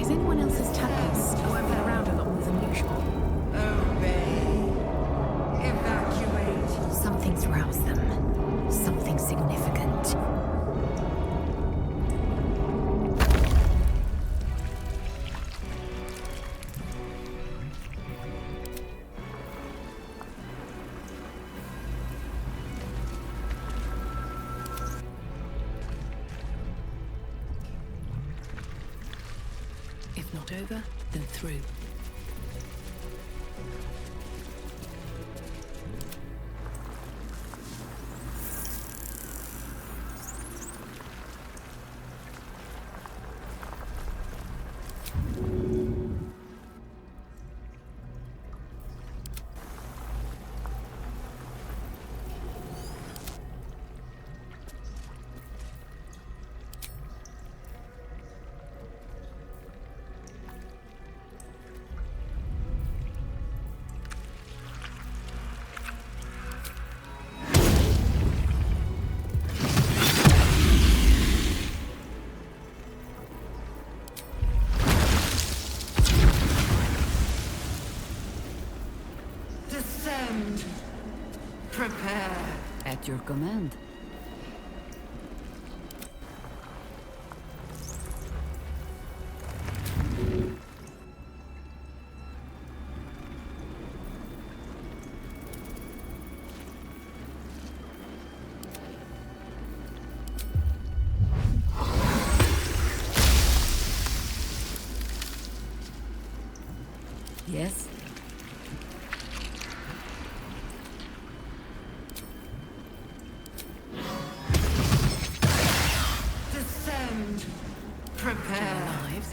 Is anyone else's tapas moving around a lot more than usual? Obey. Evacuate. Something's roused them. Something significant. If not over, then through. Descend. Prepare. At your command.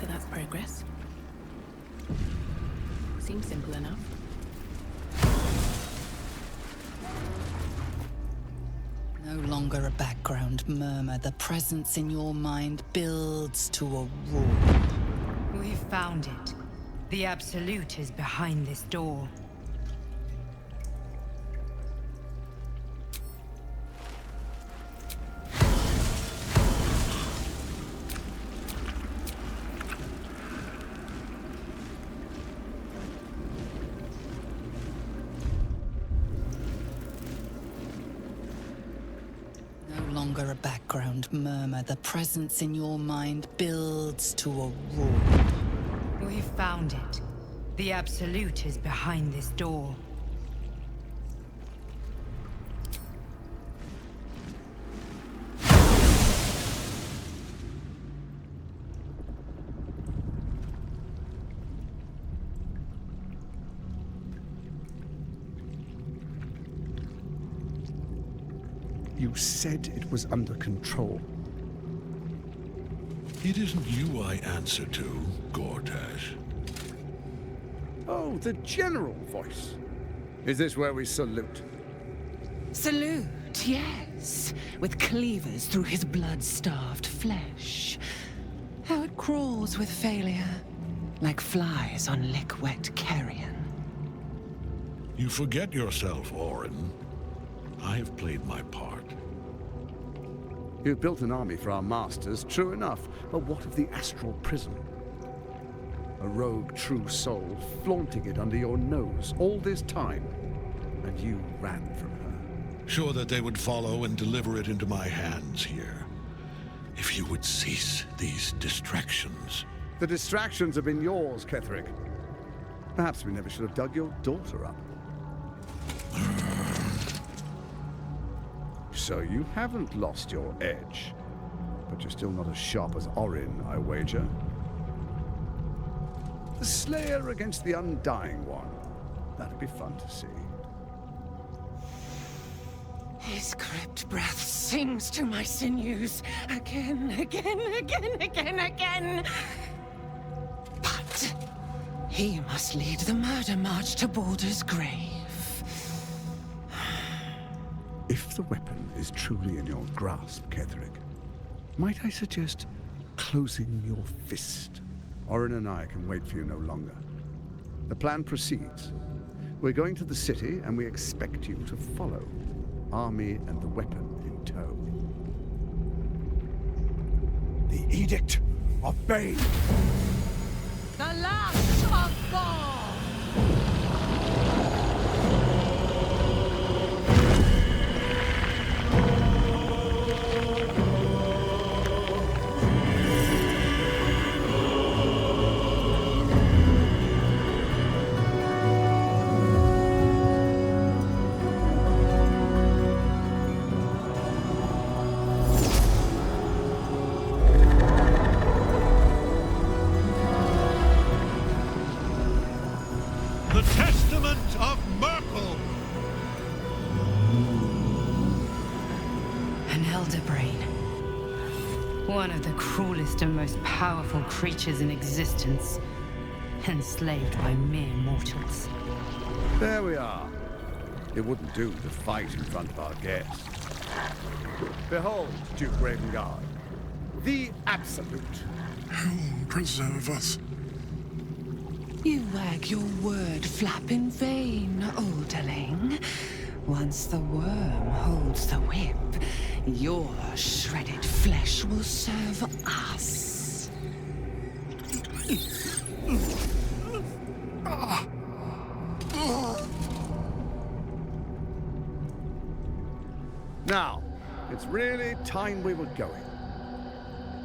So that's progress. Seems simple enough. No longer a background murmur. The presence in your mind builds to a roar. We've found it. The Absolute is behind this door. No longer a background murmur. The presence in your mind builds to a roar. We've found it. The Absolute is behind this door. You said it was under control. It isn't you I answer to, Gortash. Oh, the general voice. Is this where we salute? Salute, yes. With cleavers through his blood-starved flesh. How it crawls with failure, like flies on lick-wet carrion. You forget yourself, Orin. I have played my part. You've built an army for our masters, true enough. But what of the astral prison? A rogue true soul flaunting it under your nose all this time, and you ran from her. Sure that they would follow and deliver it into my hands here. If you would cease these distractions. The distractions have been yours, Ketheric. Perhaps we never should have dug your daughter up. So you haven't lost your edge, but you're still not as sharp as Orin, I wager. The Slayer against the Undying One. That'd be fun to see. His crypt breath sings to my sinews. Again, again, again, again, again. But he must lead the murder march to Baldur's grave. If the weapon is truly in your grasp, Ketheric, might I suggest closing your fist? Orin and I can wait for you no longer. The plan proceeds. We're going to the city, and we expect you to follow. Army and the weapon in tow. The Edict of Bane! The last of Thor! One of the cruelest and most powerful creatures in existence, enslaved by mere mortals. There we are. It wouldn't do to fight in front of our guests. Behold, Duke Ravengard, the Absolute. Who preserve us? You wag your word flap in vain, olderling. Once the worm holds the whip, your shredded flesh will serve us. Now, it's really time we were going.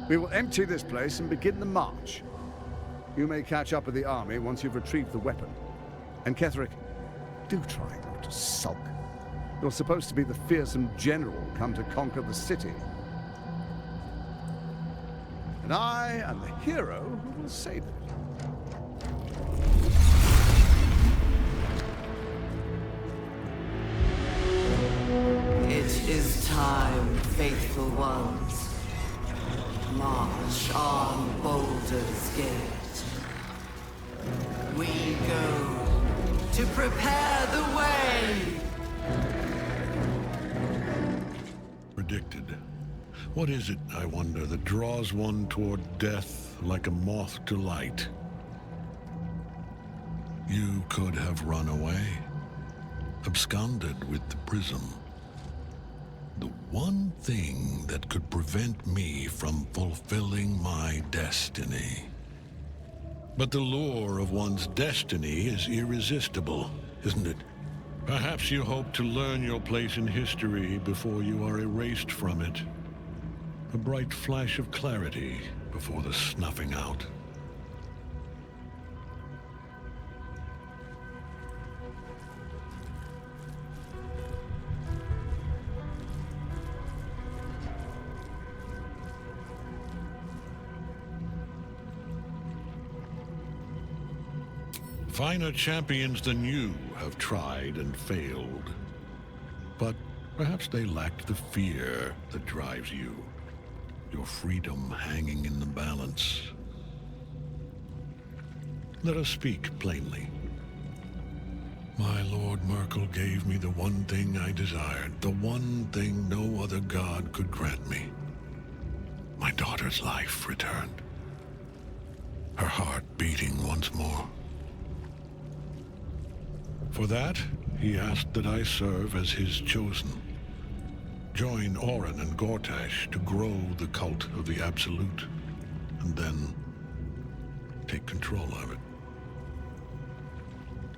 We will empty this place and begin the march. You may catch up with the army once you've retrieved the weapon. And Ketheric, do try not to sulk. You're supposed to be the fearsome general come to conquer the city. And I am the hero who will save it. It is time, faithful ones. March on Baldur's Gate. We go to prepare the way! Predicted. What is it, I wonder, that draws one toward death like a moth to light? You could have run away, absconded with the prism. The one thing that could prevent me from fulfilling my destiny. But the lure of one's destiny is irresistible, isn't it? Perhaps you hope to learn your place in history before you are erased from it. A bright flash of clarity before the snuffing out. Finer champions than you have tried and failed. But perhaps they lacked the fear that drives you. Your freedom hanging in the balance. Let us speak plainly. My Lord Merkel gave me the one thing I desired, the one thing no other god could grant me. My daughter's life returned. Her heart beating once more. For that, he asked that I serve as his chosen. Join Orin and Gortash to grow the cult of the Absolute, and then take control of it.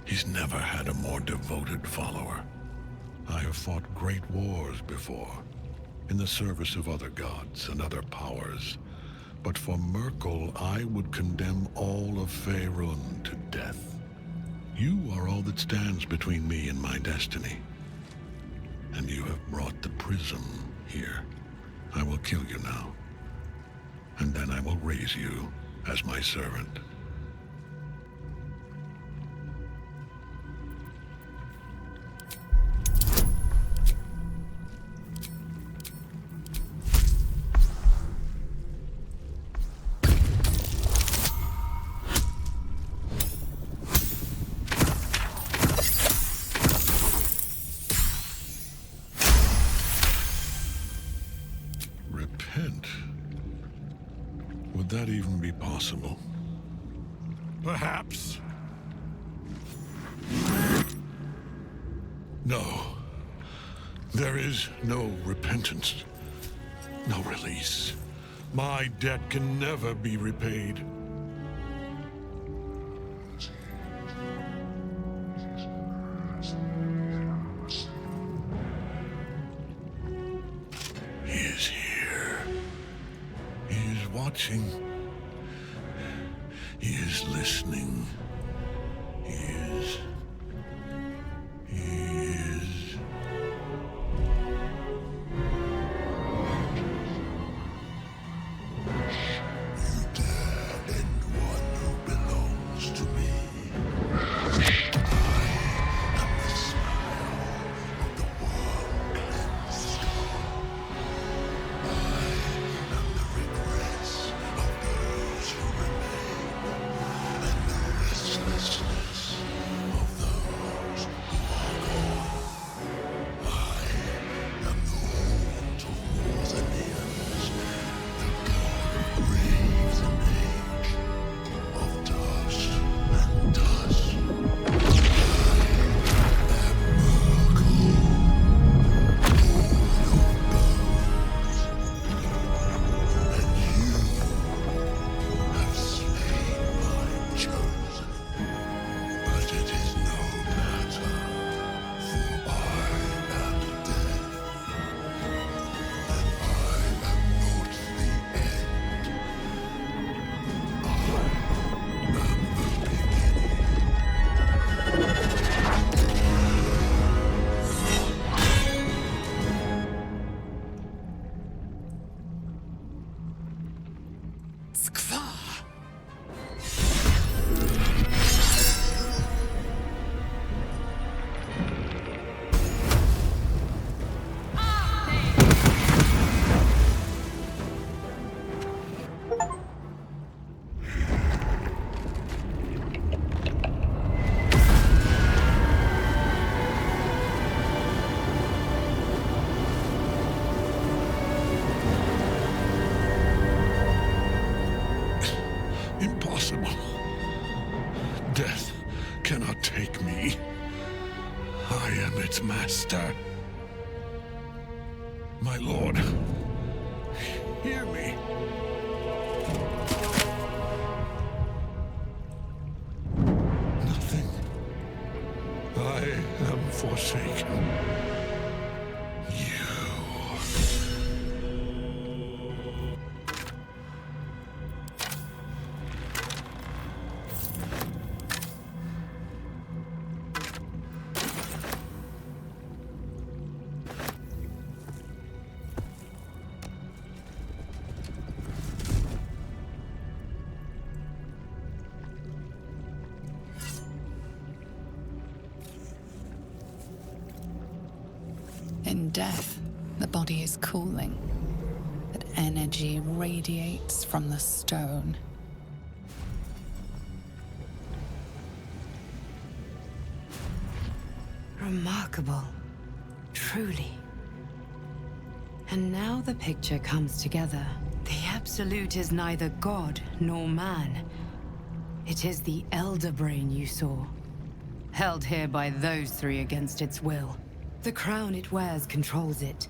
He's never had a more devoted follower. I have fought great wars before, in the service of other gods and other powers. But for Merkel, I would condemn all of Faerun to death. You are all that stands between me and my destiny. And you have brought the prism here. I will kill you now. And then I will raise you as my servant. Would that even be possible? Perhaps. No. There is no repentance. No release. My debt can never be repaid. He is here. He is watching. He is listening. He is. You dare end one who belongs to me. I am the smile of the world cleansed. I am the regrets of those who remain, and the restlessness of those who are gone. I am the haunt of Northerners, the god of graves and age, of dust and dust. Have slain my chosen, but it is no matter, for I am death, and I am not the end. I am the beginning. Please, Master. My lord, hear me. Nothing. I am forsaken. In death, the body is cooling, but energy radiates from the stone. Remarkable. Truly. And now the picture comes together. The Absolute is neither god nor man. It is the Elder Brain you saw, held here by those three against its will. The crown it wears controls it,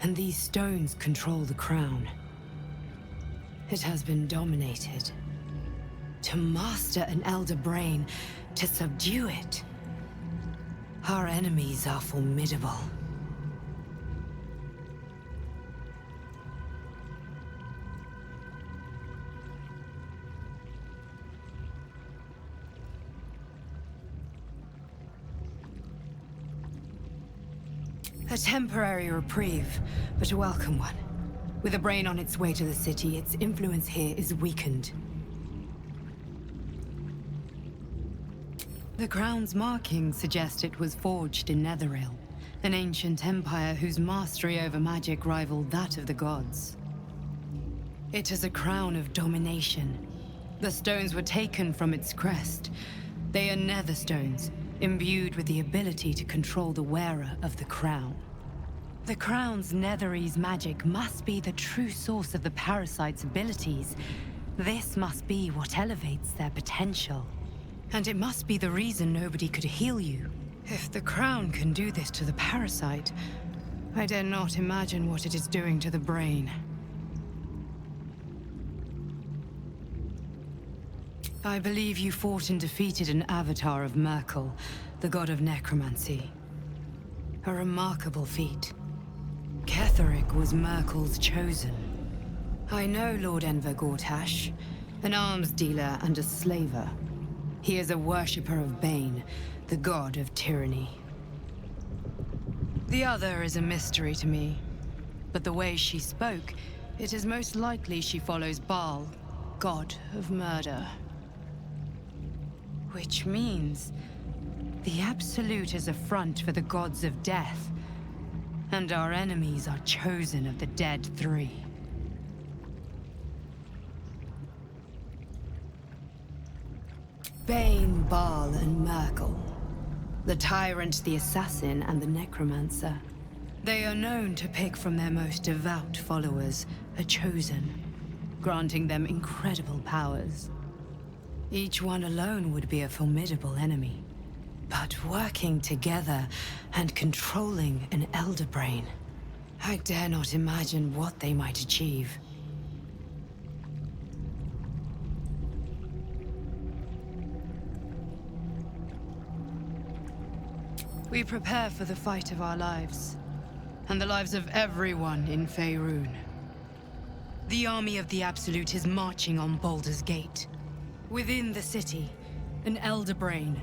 and these stones control the crown. It has been dominated. To master an Elder Brain, to subdue it. Our enemies are formidable. A temporary reprieve, but a welcome one. With a brain on its way to the city, its influence here is weakened. The crown's markings suggest it was forged in Netheril, an ancient empire whose mastery over magic rivaled that of the gods. It is a crown of domination. The stones were taken from its crest. They are nether stones, imbued with the ability to control the wearer of the crown. The crown's Netherese magic must be the true source of the parasite's abilities. This must be what elevates their potential. And it must be the reason nobody could heal you. If the crown can do this to the parasite, I dare not imagine what it is doing to the brain. I believe you fought and defeated an avatar of Merkel, the god of necromancy. A remarkable feat. Ketheric was Merkel's chosen. I know Lord Enver Gortash, an arms dealer and a slaver. He is a worshipper of Bane, the god of tyranny. The other is a mystery to me, but the way she spoke, it is most likely she follows Baal, god of murder. Which means the Absolute is a front for the gods of death, and our enemies are chosen of the dead three. Bane, Baal, and Merkel. The tyrant, the assassin, and the necromancer. They are known to pick from their most devout followers a chosen, granting them incredible powers. Each one alone would be a formidable enemy. But working together and controlling an Elder Brain, I dare not imagine what they might achieve. We prepare for the fight of our lives, and the lives of everyone in Faerun. The army of the Absolute is marching on Baldur's Gate. Within the city, an Elder Brain,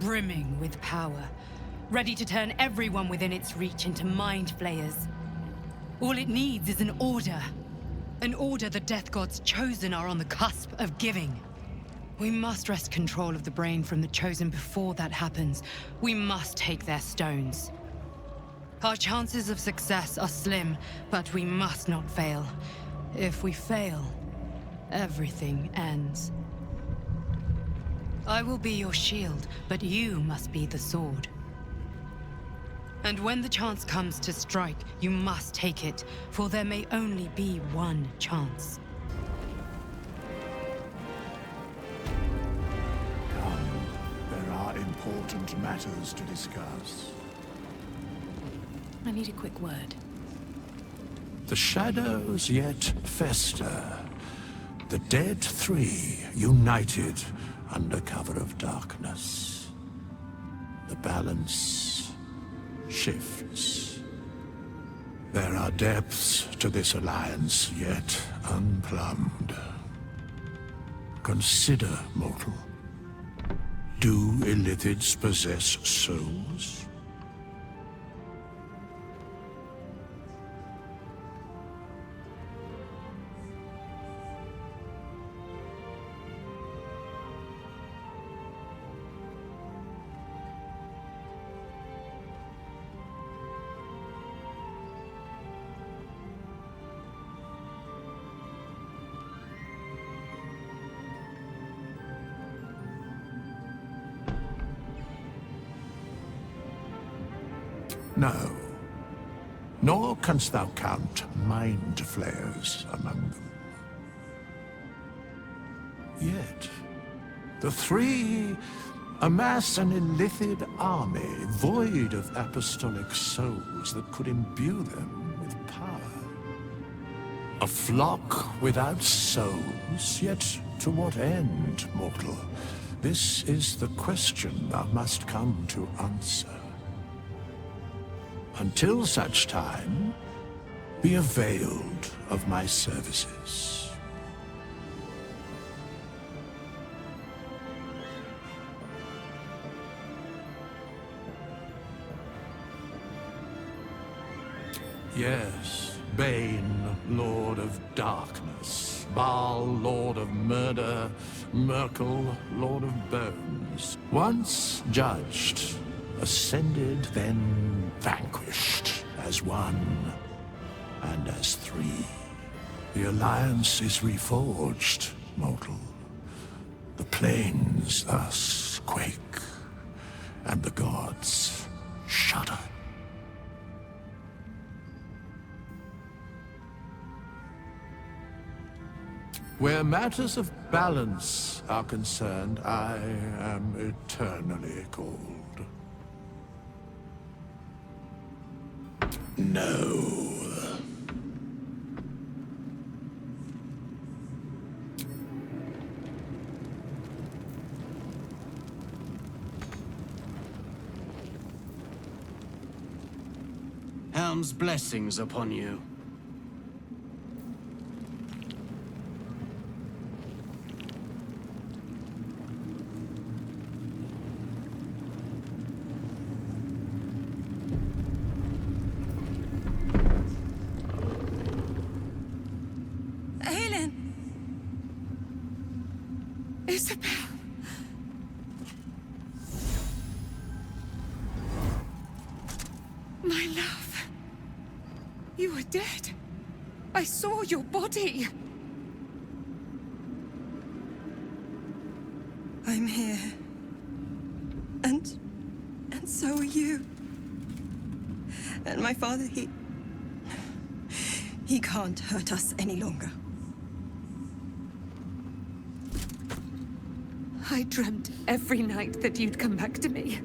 brimming with power, ready to turn everyone within its reach into mind flayers. All it needs is an order. An order the Death God's chosen are on the cusp of giving. We must wrest control of the brain from the chosen before that happens. We must take their stones. Our chances of success are slim, but we must not fail. If we fail, everything ends. I will be your shield, but you must be the sword. And when the chance comes to strike, you must take it, for there may only be one chance. Come, there are important matters to discuss. I need a quick word. The shadows yet fester. The dead three united under cover of darkness. The balance shifts. There are depths to this alliance yet unplumbed. Consider, mortal. Do illithids possess souls? No. Nor canst thou count mind flayers among them. Yet, the three amass an illithid army void of apostolic souls that could imbue them with power. A flock without souls, yet to what end, mortal? This is the question thou must come to answer. Until such time, be availed of my services. Yes, Bane, Lord of Darkness, Baal, Lord of Murder, Merkel, Lord of Bones. Once judged, ascended, then vanquished, as one and as three. The alliance is reforged, mortal. The plains thus quake, and the gods shudder. Where matters of balance are concerned, I am eternally cold. No. Helm's blessings upon you. My love. You are dead. I saw your body. I'm here. And so are you. And my father, he can't hurt us any longer. I dreamt every night that you'd come back to me.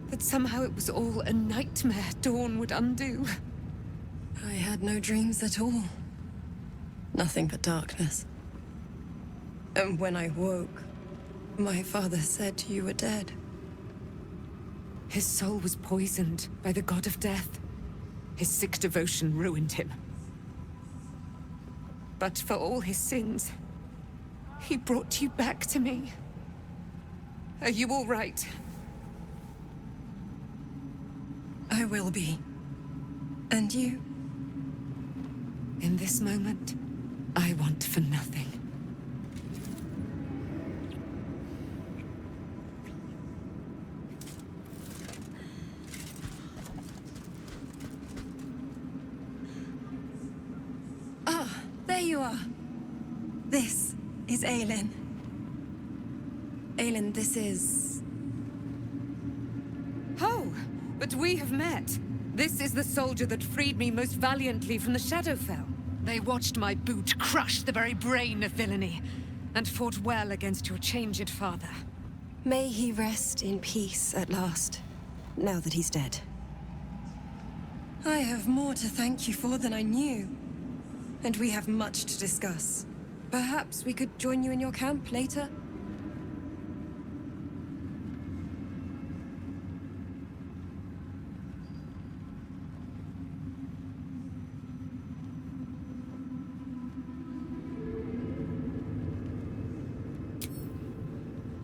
But somehow it was all a nightmare Dawn would undo. I had no dreams at all. Nothing but darkness. And when I woke, my father said you were dead. His soul was poisoned by the god of death. His sick devotion ruined him. But for all his sins, he brought you back to me. Are you all right? I will be. And you? In this moment, I want for nothing. Ah, there you are. This is Aelin. Aelin, this is... Oh, but we have met. This is the soldier that freed me most valiantly from the Shadowfell. They watched my boot crush the very brain of villainy, and fought well against your changed father. May he rest in peace at last. now that he's dead. I have more to thank you for than I knew. And we have much to discuss. Perhaps we could join you in your camp later?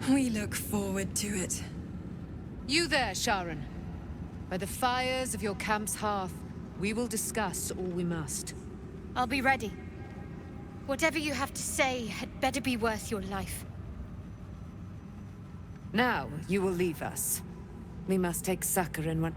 We look forward to it. You there, Sharon. By the fires of your camp's hearth, we will discuss all we must. I'll be ready. Whatever you have to say had better be worth your life. Now, you will leave us. We must take succor in one...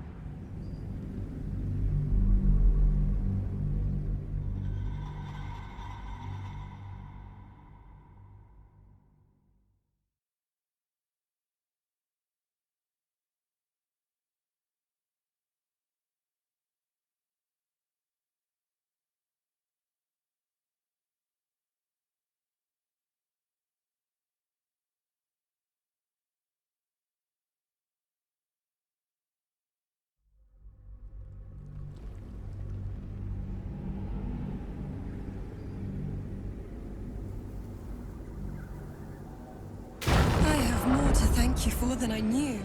More to thank you for than I knew.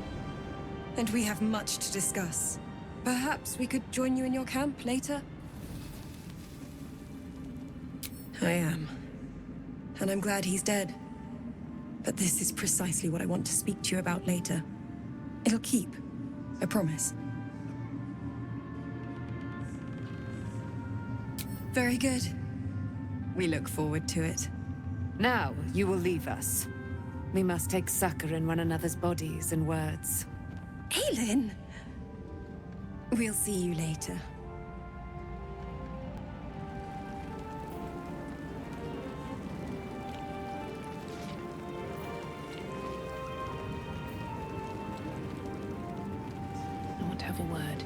And we have much to discuss. Perhaps we could join you in your camp later? I am. And I'm glad he's dead. But this is precisely what I want to speak to you about later. It'll keep. I promise. Very good. We look forward to it. Now, you will leave us. We must take succor in one another's bodies and words. Aelin! We'll see you later. I want to have a word.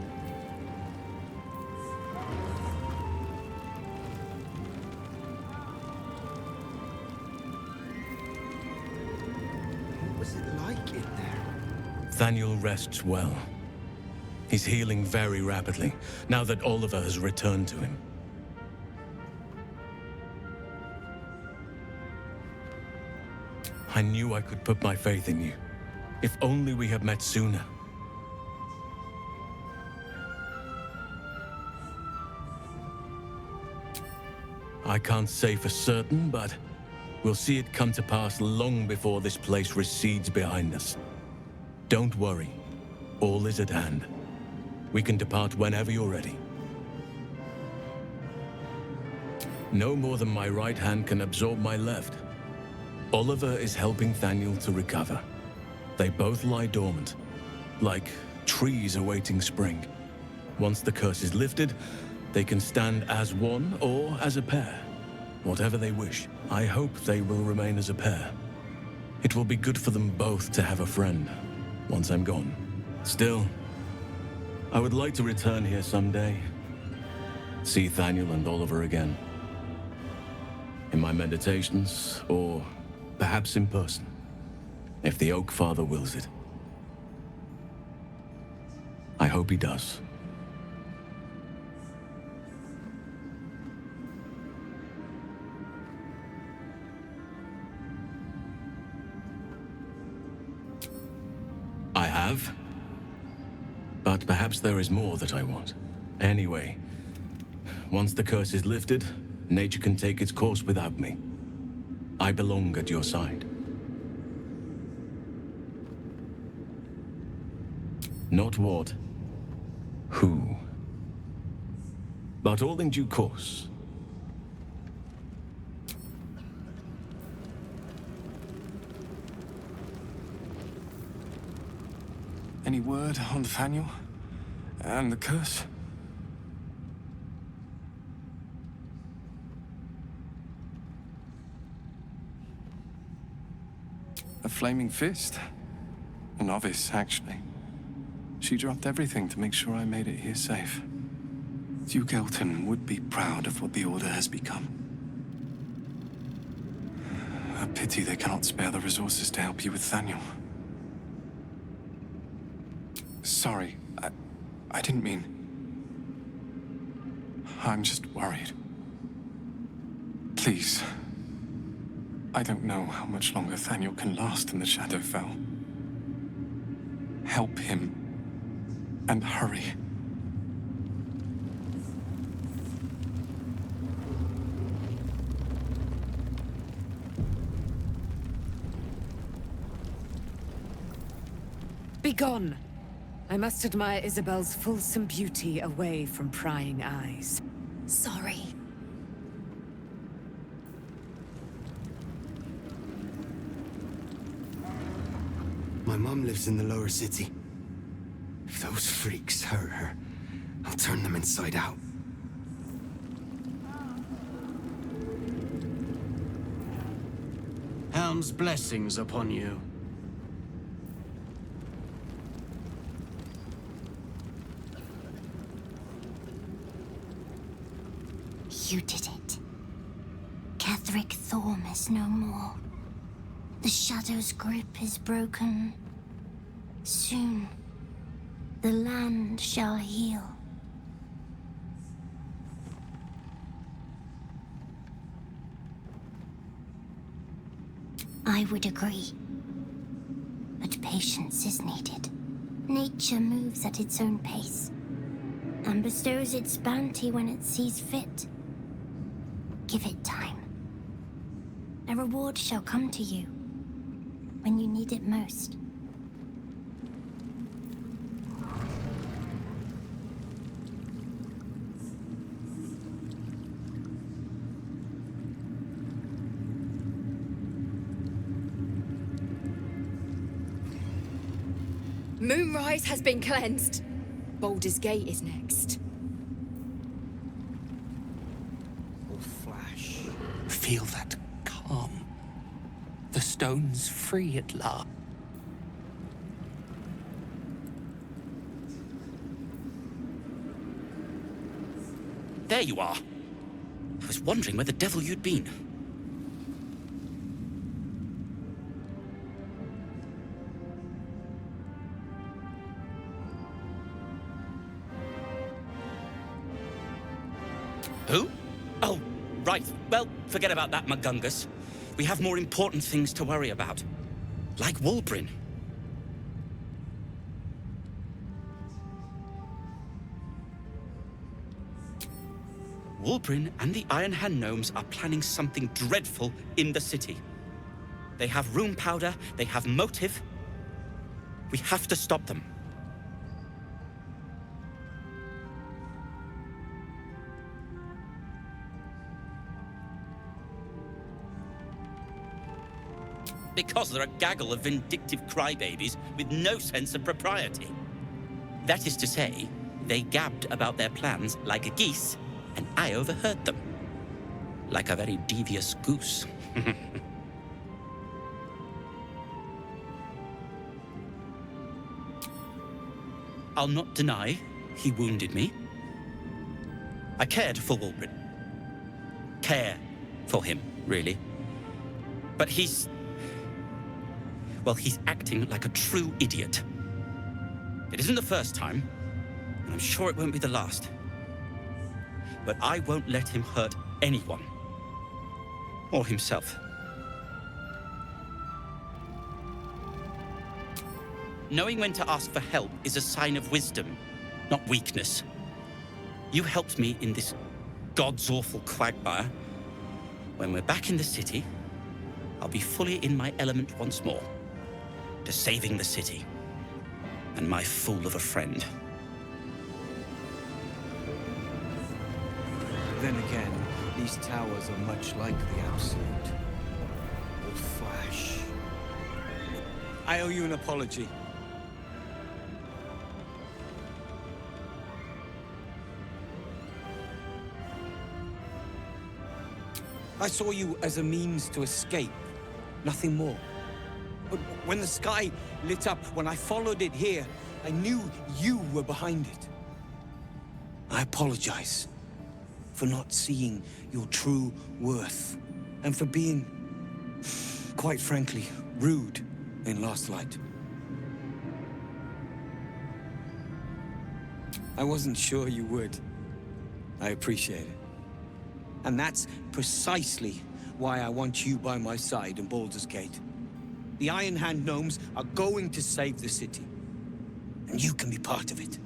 Thaniel rests well. He's healing very rapidly, now that Oliver has returned to him. I knew I could put my faith in you. If only we had met sooner. I can't say for certain, but we'll see it come to pass long before this place recedes behind us. Don't worry. All is at hand. We can depart whenever you're ready. No more than my right hand can absorb my left. Oliver is helping Thaniel to recover. They both lie dormant, like trees awaiting spring. Once the curse is lifted, they can stand as one or as a pair. Whatever they wish. I hope they will remain as a pair. It will be good for them both to have a friend. Once I'm gone. Still, I would like to return here someday. See Thaniel and Oliver again. In my meditations, or perhaps in person, if the Oak Father wills it. I hope he does. I have. But perhaps there is more that I want. Anyway, once the curse is lifted, nature can take its course without me. I belong at your side. Not what, who, but all in due course. Any word on Thaniel? And the curse? A flaming fist? A novice, actually. She dropped everything to make sure I made it here safe. Duke Elton would be proud of what the Order has become. A pity they cannot spare the resources to help you with Thaniel. Sorry. I didn't mean... I'm just worried. Please. I don't know how much longer Thaniel can last in the Shadowfell. Help him. And hurry. Begone! I must admire Isabel's fulsome beauty away from prying eyes. Sorry. My mom lives in the lower city. If those freaks hurt her, I'll turn them inside out. Helm's blessings upon you. You did it. Ketheric Thorm is no more. The Shadow's grip is broken. Soon, the land shall heal. I would agree. But patience is needed. Nature moves at its own pace, and bestows its bounty when it sees fit. Give it time. A reward shall come to you when you need it most. Moonrise has been cleansed. Baldur's Gate is next. Feel that calm. The stone's free at last. There you are. I was wondering where the devil you'd been. Who? Oh, right. Well, forget about that, Magungus. We have more important things to worry about. Like Wulbrin. Wulbrin and the Iron Hand Gnomes are planning something dreadful in the city. They have rune powder, they have motive. We have to stop them. Because they're a gaggle of vindictive crybabies with no sense of propriety. That is to say, they gabbed about their plans like geese, and I overheard them. Like a very devious goose. I'll not deny he wounded me. I cared for Wulbrin. Care for him, really. But he's... well, he's acting like a true idiot. It isn't the first time, and I'm sure it won't be the last. But I won't let him hurt anyone. Or himself. Knowing when to ask for help is a sign of wisdom, not weakness. You helped me in this god's awful quagmire. When we're back in the city, I'll be fully in my element once more. To saving the city. And my fool of a friend. Then again, these towers are much like the Absolute. All flash. I owe you an apology. I saw you as a means to escape, nothing more. But when the sky lit up, when I followed it here, I knew you were behind it. I apologize for not seeing your true worth, and for being, quite frankly, rude in Last Light. I wasn't sure you would. I appreciate it. And that's precisely why I want you by my side in Baldur's Gate. The Iron Hand gnomes are going to save the city. And you can be part of it.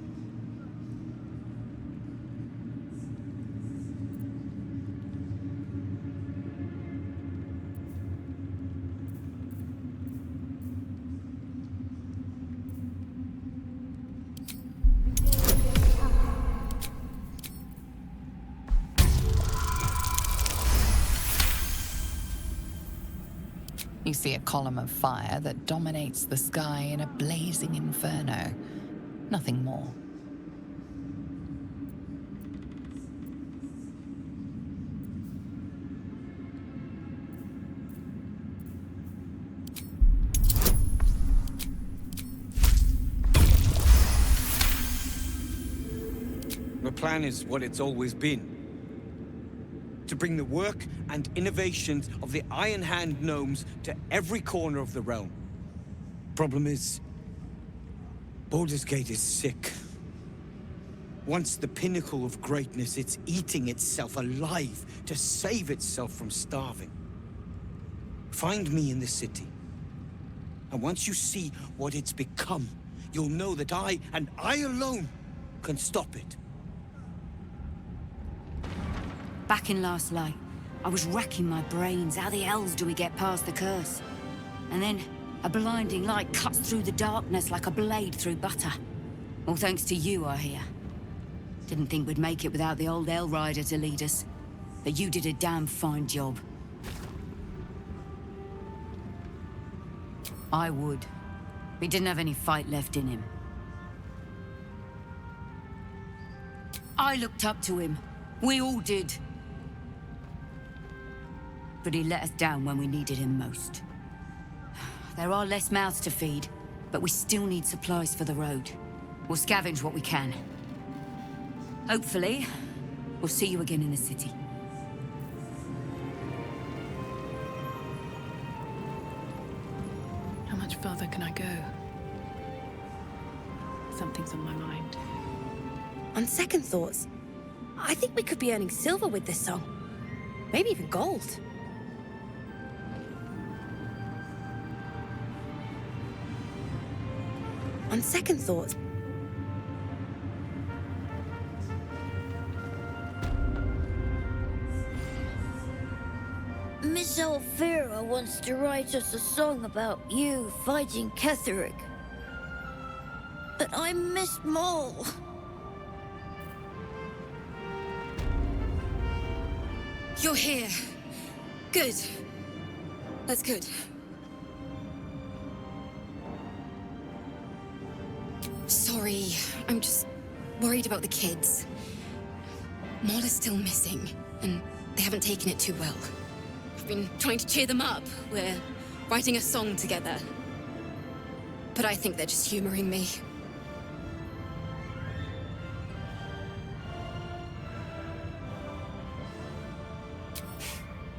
You see a column of fire that dominates the sky in a blazing inferno. Nothing more. The plan is what it's always been. To bring the work and innovations of the Iron Hand gnomes to every corner of the realm. Problem is, Baldur's Gate is sick. Once the pinnacle of greatness, it's eating itself alive to save itself from starving. Find me in the city. And once you see what it's become, you'll know that I, and I alone, can stop it. Back in Last Light, I was racking my brains. How the hells do we get past the curse? And then, a blinding light cuts through the darkness like a blade through butter. All thanks to you, I hear. Didn't think we'd make it without the old Hell Rider to lead us. But you did a damn fine job. I would. He didn't have any fight left in him. I looked up to him. We all did. But he let us down when we needed him most. There are less mouths to feed, but we still need supplies for the road. We'll scavenge what we can. Hopefully, we'll see you again in the city. How much further can I go? Something's on my mind. On second thoughts, I think we could be earning silver with this song. Maybe even gold. On second thoughts... Miss Alfira wants to write us a song about you fighting Ketheric. But I miss Maul. You're here. Good. That's good. Sorry, I'm just worried about the kids. Maul is still missing, and they haven't taken it too well. I've been trying to cheer them up. We're writing a song together. But I think they're just humoring me.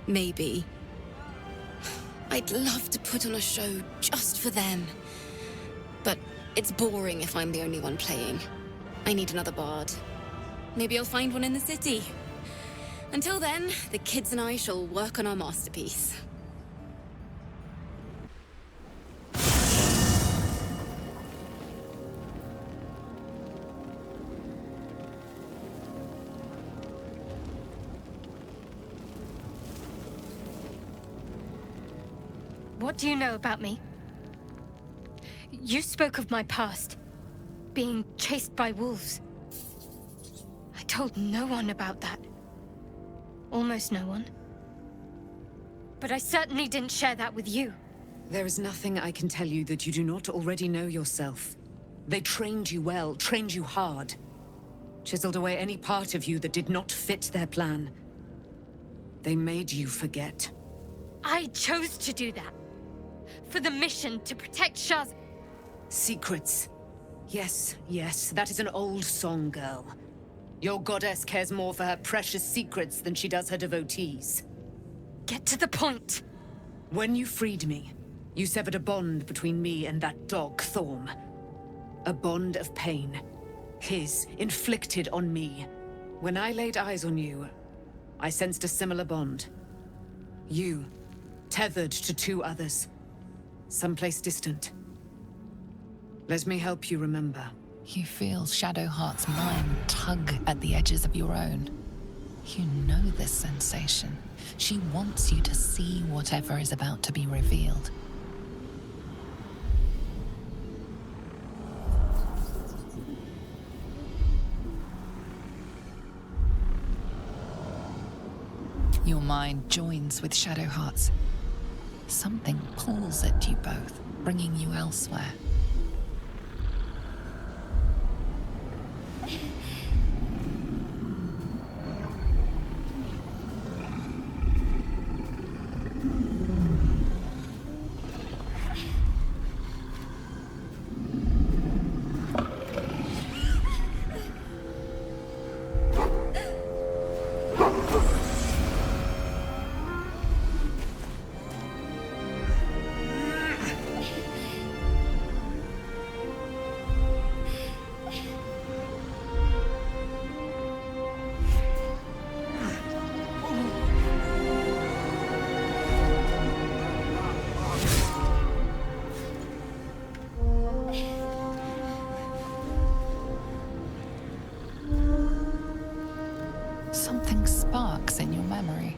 Maybe. I'd love to put on a show just for them. But it's boring if I'm the only one playing. I need another bard. Maybe I'll find one in the city. Until then, the kids and I shall work on our masterpiece. What do you know about me? You spoke of my past, being chased by wolves. I told no one about that. Almost no one. But I certainly didn't share that with you. There is nothing I can tell you that you do not already know yourself. They trained you well, trained you hard. Chiseled away any part of you that did not fit their plan. They made you forget. I chose to do that. For the mission to protect Shaz. Secrets. Yes, yes, that is an old song, girl. Your goddess cares more for her precious secrets than she does her devotees. Get to the point. When you freed me, you severed a bond between me and that dog, Thorm. A bond of pain. his, inflicted on me. When I laid eyes on you, I sensed a similar bond. You, tethered to two others, someplace distant. Let me help you remember. You feel Shadowheart's mind tug at the edges of your own. You know this sensation. She wants you to see whatever is about to be revealed. Your mind joins with Shadowheart's. Something pulls at you both, bringing you elsewhere. Something sparks in your memory.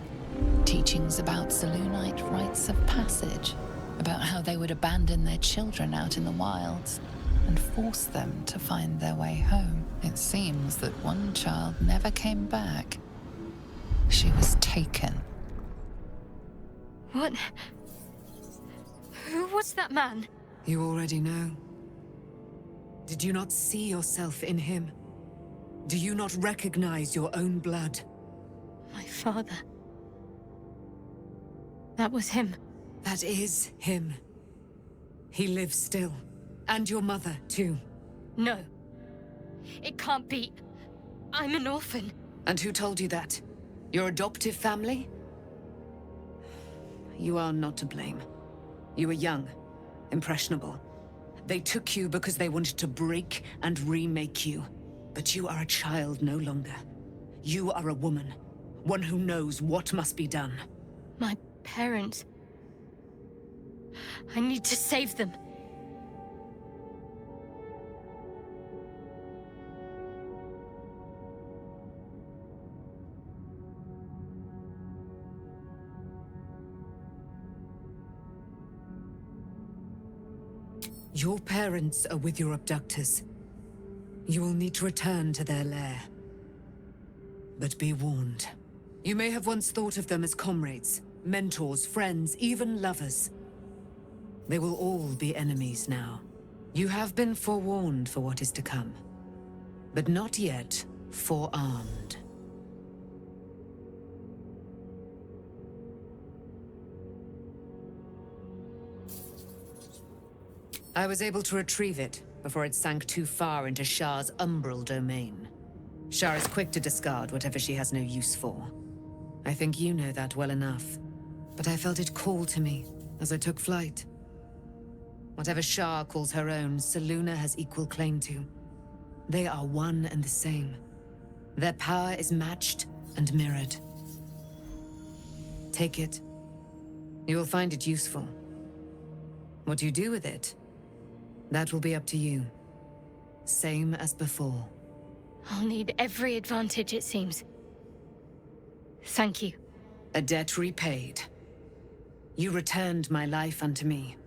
Teachings about Selûnite rites of passage, about how they would abandon their children out in the wilds and force them to find their way home. It seems that one child never came back. She was taken. What? Who was that man? You already know. Did you not see yourself in him? Do you not recognize your own blood? My father. That was him. That is him. He lives still. And your mother, too. No. It can't be. I'm an orphan. And who told you that? Your adoptive family? You are not to blame. You were young, impressionable. They took you because they wanted to break and remake you. But you are a child no longer. You are a woman. One who knows what must be done. My parents. I need to save them. Your parents are with your abductors. You will need to return to their lair. But be warned. You may have once thought of them as comrades, mentors, friends, even lovers. They will all be enemies now. You have been forewarned for what is to come, but not yet forearmed. I was able to retrieve it before it sank too far into Shah's umbral domain. Shah is quick to discard whatever she has no use for. I think you know that well enough. But I felt it call to me as I took flight. Whatever Shah calls her own, Selûne has equal claim to. They are one and the same. Their power is matched and mirrored. Take it. You will find it useful. What you do with it, that will be up to you. Same as before. I'll need every advantage, it seems. Thank you. A debt repaid. You returned my life unto me.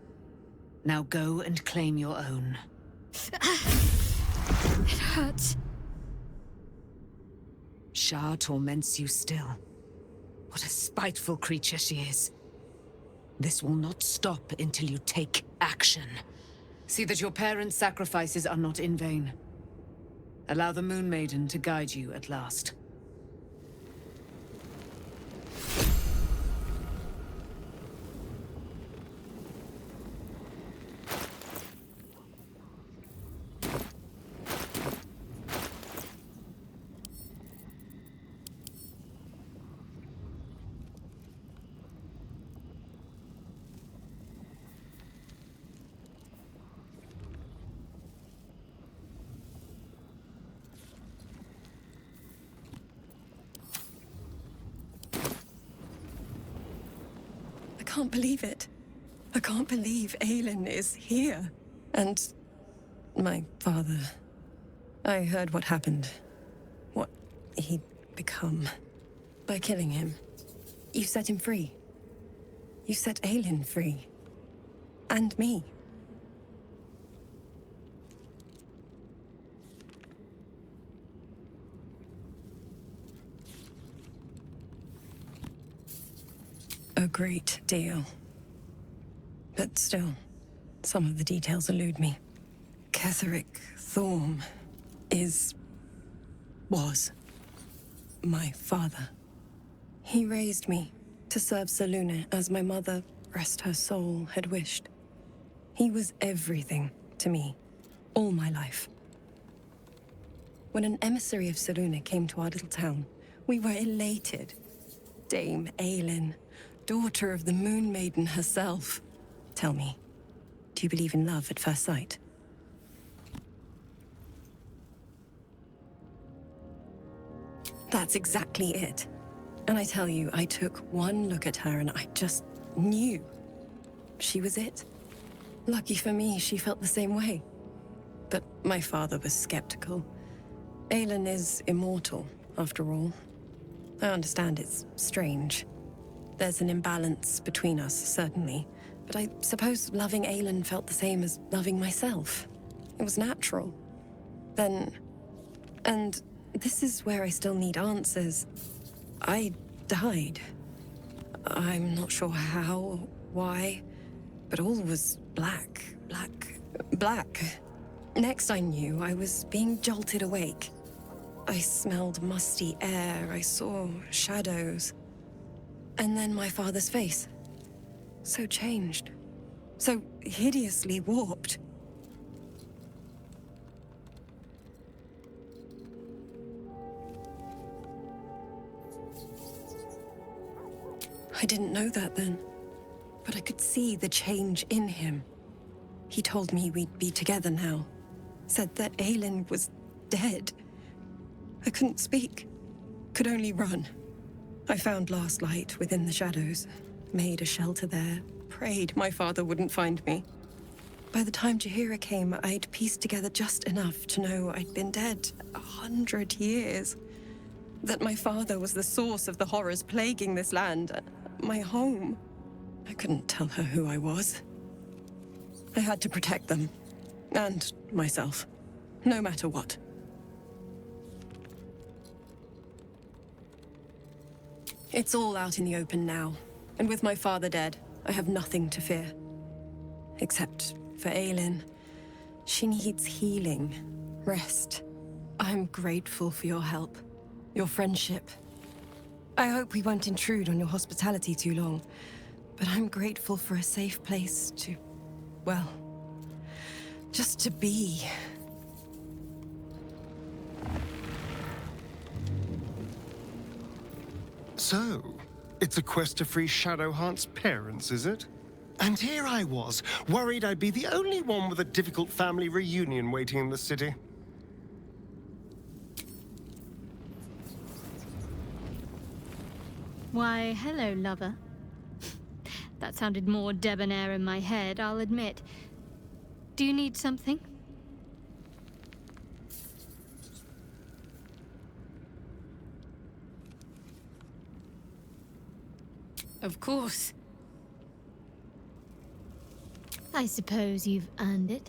Now go and claim your own. It hurts. Shah torments you still. What a spiteful creature she is. This will not stop until you take action. See that your parents' sacrifices are not in vain. Allow the Moon Maiden to guide you at last. can't believe it. I can't believe Aelin is here. And my father. I heard what happened. What he'd become. By killing him. You set him free. You set Aelin free. And me. A great deal. But still, some of the details elude me. Ketheric Thorm was my father. He raised me to serve Selûne as my mother, rest her soul, had wished. He was everything to me, all my life. When an emissary of Selûne came to our little town, we were elated. Dame Aelin, daughter of the Moon Maiden herself. Tell me, do you believe in love at first sight? That's exactly it. And I tell you, I took one look at her and I just knew. She was it. Lucky for me, she felt the same way. But my father was skeptical. Aelin is immortal, after all. I understand it's strange. There's an imbalance between us, certainly. But I suppose loving Aelin felt the same as loving myself. It was natural. Then... And this is where I still need answers. I died. I'm not sure how, why, but all was black. Next I knew, I was being jolted awake. I smelled musty air, I saw shadows. And then my father's face. So changed. So hideously warped. I didn't know that then, but I could see the change in him. He told me we'd be together now. Said that Aelin was dead. I couldn't speak. Could only run. I found last light within the shadows. Made a shelter there. Prayed my father wouldn't find me. By the time Jaheira came, I'd pieced together just enough to know I'd been dead 100 years. That my father was the source of the horrors plaguing this land. My home. I couldn't tell her who I was. I had to protect them. And myself. No matter what. It's all out in the open now. And with my father dead, I have nothing to fear. Except for Aelin. She needs healing. Rest. I'm grateful for your help. Your friendship. I hope we won't intrude on your hospitality too long. But I'm grateful for a safe place to... well... just to be. So, it's a quest to free Shadowheart's parents, is it? And here I was, worried I'd be the only one with a difficult family reunion waiting in the city. Why, hello, lover. That sounded more debonair in my head, I'll admit. Do you need something? Of course. I suppose you've earned it.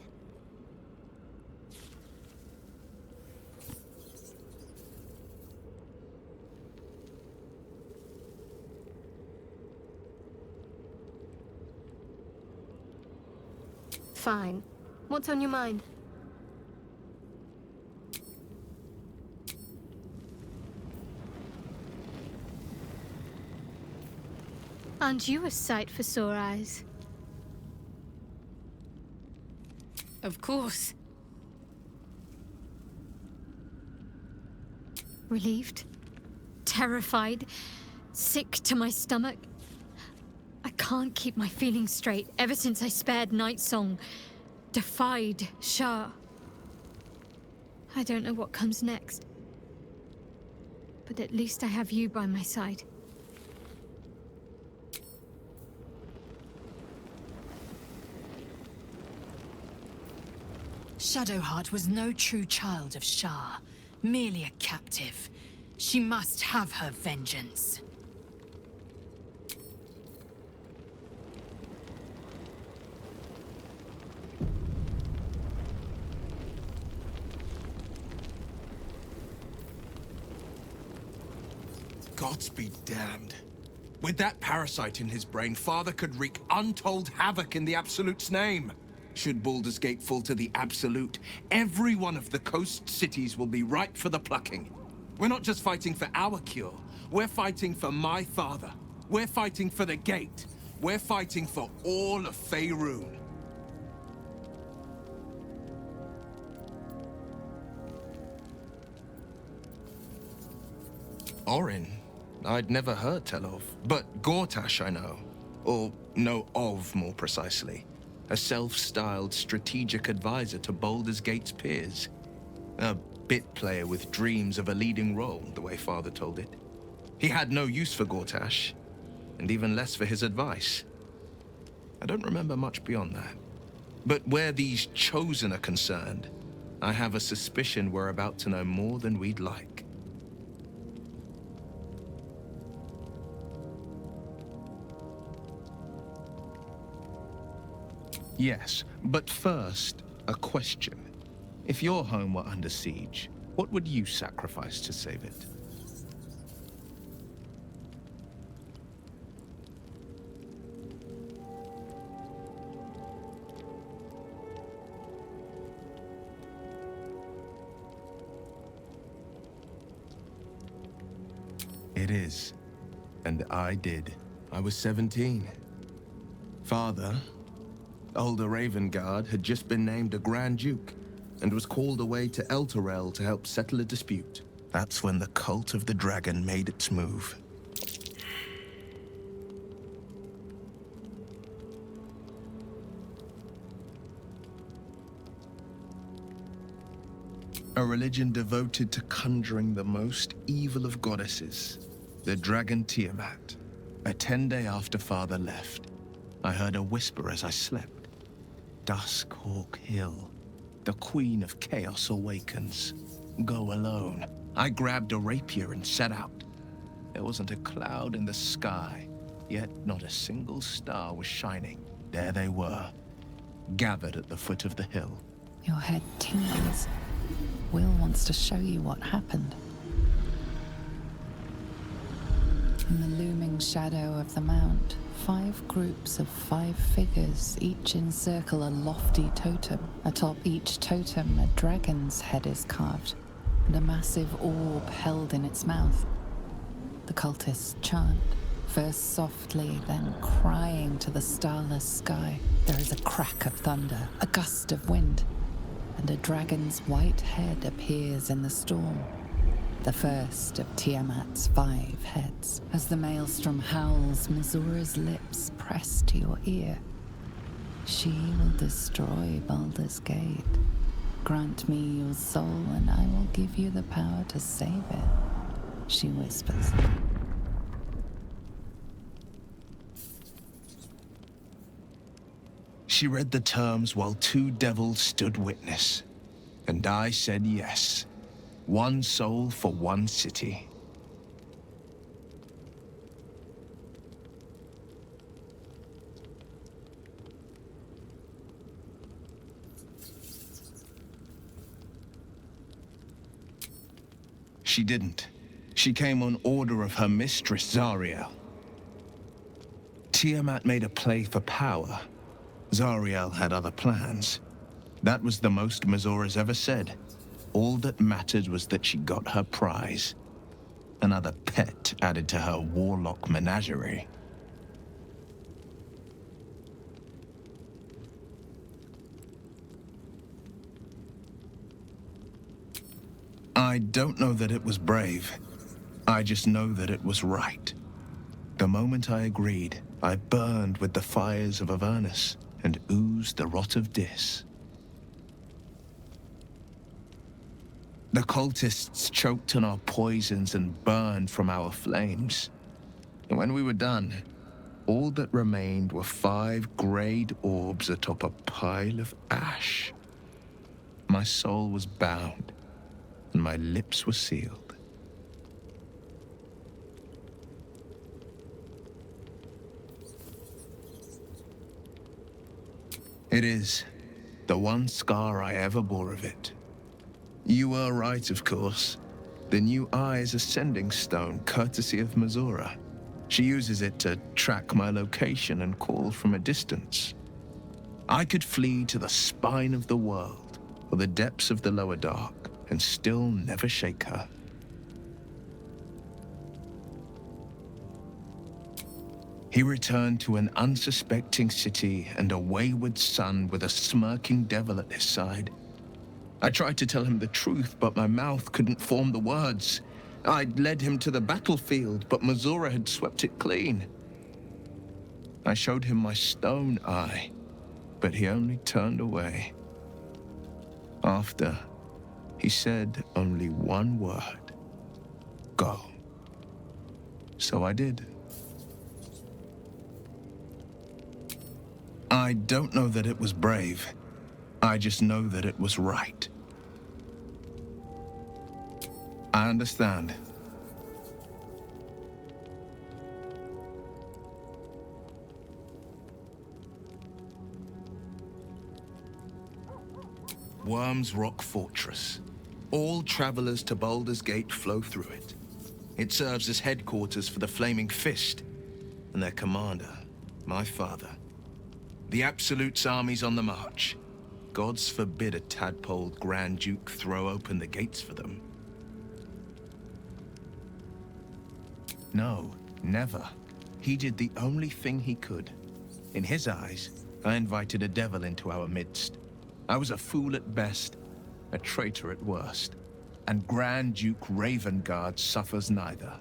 Fine. What's on your mind? Aren't you a sight for sore eyes? Of course. Relieved? Terrified? Sick to my stomach? I can't keep my feelings straight ever since I spared Nightsong, defied Shah. I don't know what comes next. But at least I have you by my side. Shadowheart was no true child of Shah, merely a captive. She must have her vengeance. Gods be damned. With that parasite in his brain, Father could wreak untold havoc in the Absolute's name. Should Baldur's Gate fall to the Absolute, every one of the coast cities will be ripe for the plucking. We're not just fighting for our cure, we're fighting for my father. We're fighting for the Gate. We're fighting for all of Faerun. Orin? I'd never heard tell of, but Gortash I know. Or know of, more precisely. A self-styled strategic advisor to Baldur's Gate's peers. A bit player with dreams of a leading role, the way Father told it. He had no use for Gortash, and even less for his advice. I don't remember much beyond that. But where these Chosen are concerned, I have a suspicion we're about to know more than we'd like. Yes, but first, a question. If your home were under siege, what would you sacrifice to save it? It is. And I did. I was 17. Father, older Ravengard, had just been named a Grand Duke and was called away to Elturel to help settle a dispute. That's when the cult of the dragon made its move. A religion devoted to conjuring the most evil of goddesses, the dragon Tiamat. A 10-day after Father left, I heard a whisper as I slept. Duskhawk Hill. The Queen of Chaos awakens. Go alone. I grabbed a rapier and set out. There wasn't a cloud in the sky, yet not a single star was shining. There they were, gathered at the foot of the hill. Your head tingles. Will wants to show you what happened. In the looming shadow of the mount, 5 groups of 5 figures each encircle a lofty totem. Atop each totem, a dragon's head is carved, and a massive orb held in its mouth. The cultists chant, first softly, then crying to the starless sky. There is a crack of thunder, a gust of wind, and a dragon's white head appears in the storm. The first of Tiamat's 5 heads. As the maelstrom howls, Mizura's lips press to your ear. She will destroy Baldur's Gate. Grant me your soul, and I will give you the power to save it, she whispers. She read the terms while 2 devils stood witness, and I said yes. 1 soul for 1 city. She didn't. She came on order of her mistress, Zariel. Tiamat made a play for power. Zariel had other plans. That was the most Mizura's ever said. All that mattered was that she got her prize. Another pet added to her warlock menagerie. I don't know that it was brave. I just know that it was right. The moment I agreed, I burned with the fires of Avernus and oozed the rot of Dis. The cultists choked on our poisons and burned from our flames. And when we were done, all that remained were 5 grayed orbs atop a pile of ash. My soul was bound, and my lips were sealed. It is the one scar I ever bore of it. You were right, of course. The new eye is a sending stone, courtesy of Mazura. She uses it to track my location and call from a distance. I could flee to the spine of the world, or the depths of the lower dark, and still never shake her. He returned to an unsuspecting city and a wayward son with a smirking devil at his side. I tried to tell him the truth, but my mouth couldn't form the words. I'd led him to the battlefield, but Mazura had swept it clean. I showed him my stone eye, but he only turned away. After, he said only one word: go. So I did. I don't know that it was brave. I just know that it was right. I understand. Worm's Rock Fortress. All travelers to Baldur's Gate flow through it. It serves as headquarters for the Flaming Fist and their commander, my father. The Absolute's army's on the march. Gods forbid a tadpoled Grand Duke throw open the gates for them. No, never. He did the only thing he could. In his eyes, I invited a devil into our midst. I was a fool at best, a traitor at worst, and Grand Duke Ravengard suffers neither.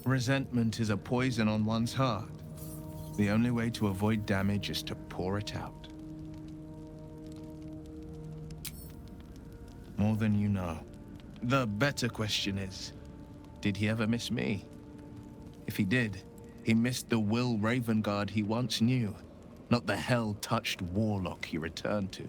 Resentment is a poison on one's heart. The only way to avoid damage is to pour it out. More than you know. The better question is, did he ever miss me? If he did, he missed the Will Ravengard he once knew, not the hell-touched warlock he returned to.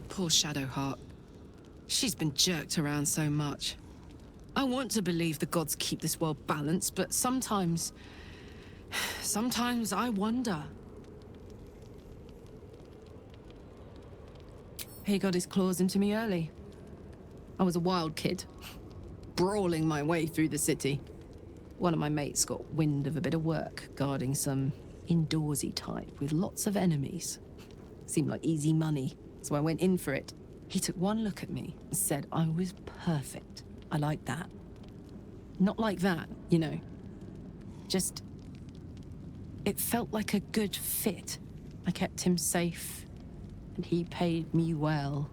Poor Shadowheart. She's been jerked around so much. I want to believe the gods keep this world balanced, but sometimes I wonder. He got his claws into me early. I was a wild kid, brawling my way through the city. One of my mates got wind of a bit of work guarding some indoorsy type with lots of enemies. Seemed like easy money. So I went in for it. He took one look at me and said I was perfect. I like that. Not like that, you know. Just... it felt like a good fit. I kept him safe, and he paid me well.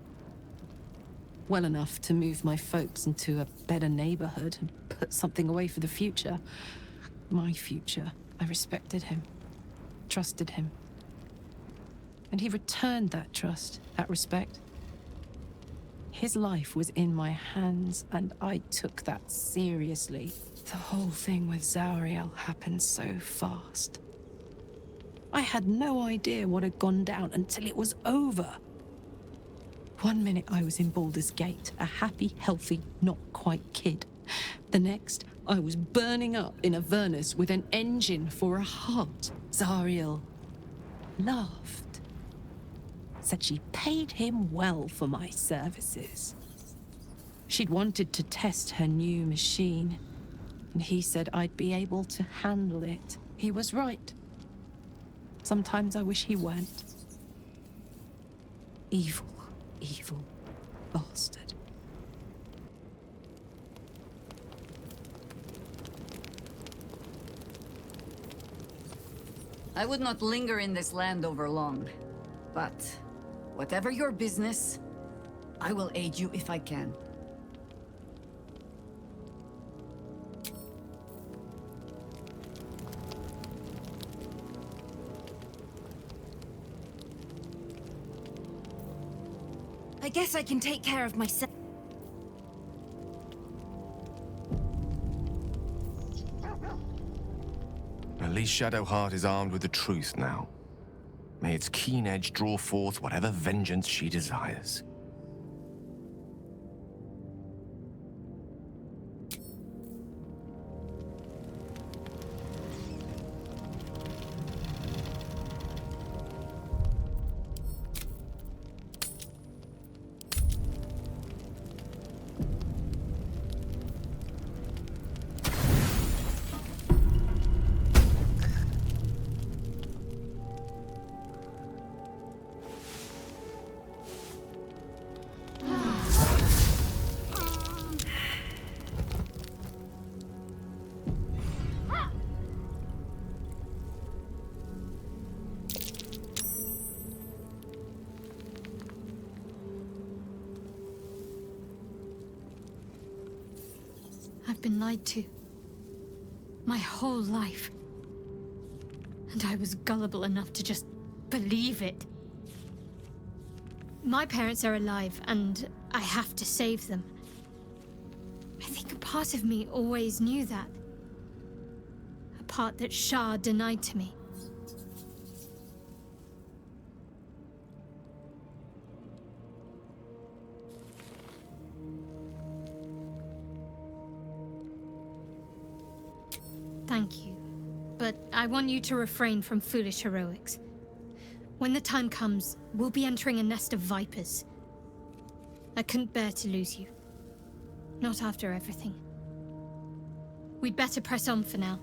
Well enough to move my folks into a better neighborhood and put something away for the future. My future. I respected him. Trusted him. And he returned that trust, that respect. His life was in my hands, and I took that seriously. The whole thing with Zariel happened so fast. I had no idea what had gone down until it was over. One minute I was in Baldur's Gate, a happy, healthy, not quite kid. The next, I was burning up in Avernus with an engine for a heart. Zariel laughed. Said she paid him well for my services. She'd wanted to test her new machine, and he said I'd be able to handle it. He was right. Sometimes I wish he weren't. Evil, evil bastard. I would not linger in this land over long, but whatever your business, I will aid you if I can. I guess I can take care of myself. At least Shadowheart is armed with the truth now. May its keen edge draw forth whatever vengeance she desires. I've been lied to. My whole life. And I was gullible enough to just believe it. My parents are alive, and I have to save them. I think a part of me always knew that. A part that Shah denied to me. Thank you, but I want you to refrain from foolish heroics. When the time comes, we'll be entering a nest of vipers. I couldn't bear to lose you. Not after everything. We'd better press on for now,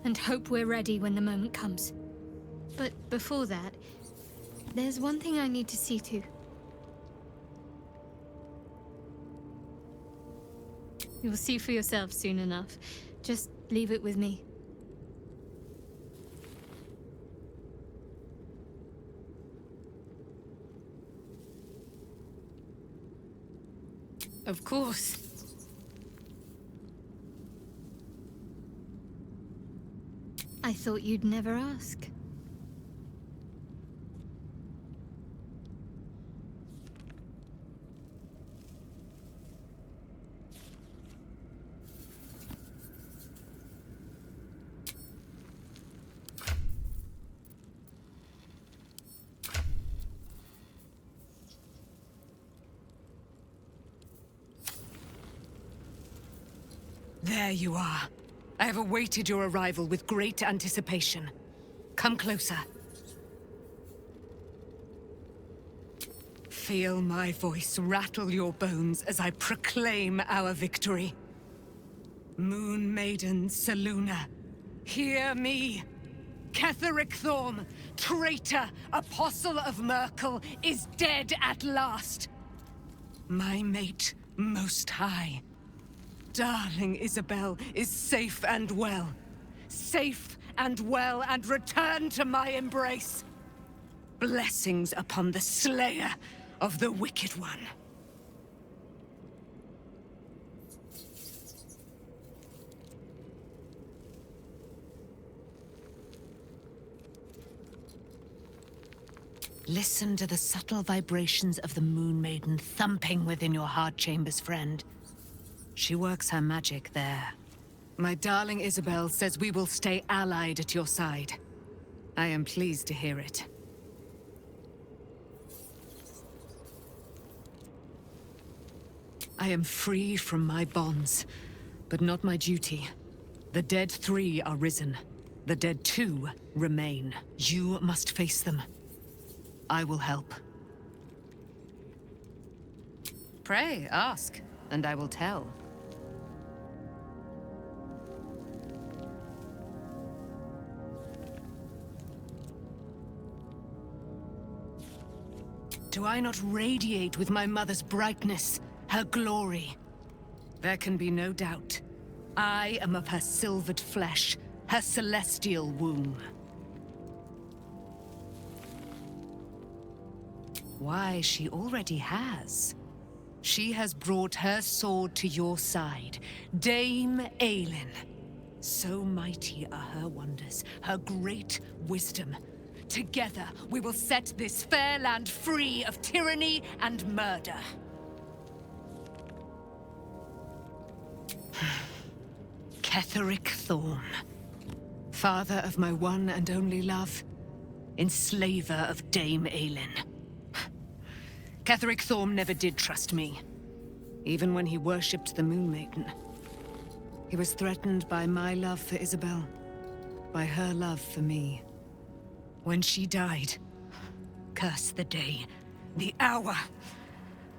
and hope we're ready when the moment comes. But before that, there's one thing I need to see to. You'll see for yourself soon enough. Just leave it with me. Of course. I thought you'd never ask. There you are. I have awaited your arrival with great anticipation. Come closer. Feel my voice rattle your bones as I proclaim our victory. Moon Maiden Selûne, hear me! Ketheric Thorm, traitor, apostle of Myrkul, is dead at last! My mate, Most High, darling Isabel, is safe and well. Safe and well, and return to my embrace. Blessings upon the slayer of the Wicked One. Listen to the subtle vibrations of the Moon Maiden thumping within your heart chambers, friend. She works her magic there. My darling Isabel says we will stay allied at your side. I am pleased to hear it. I am free from my bonds, but not my duty. The dead 3 are risen. The dead 2 remain. You must face them. I will help. Pray, ask, and I will tell. Do I not radiate with my mother's brightness, her glory? There can be no doubt. I am of her silvered flesh, her celestial womb. Why, she already has. She has brought her sword to your side, Dame Aelin. So mighty are her wonders, her great wisdom. Together, we will set this fair land free of tyranny and murder. Ketheric Thorm, father of my one and only love, enslaver of Dame Aelin. Ketheric Thorm never did trust me, even when he worshipped the Moon Maiden. He was threatened by my love for Isabel, by her love for me. When she died, curse the day, the hour,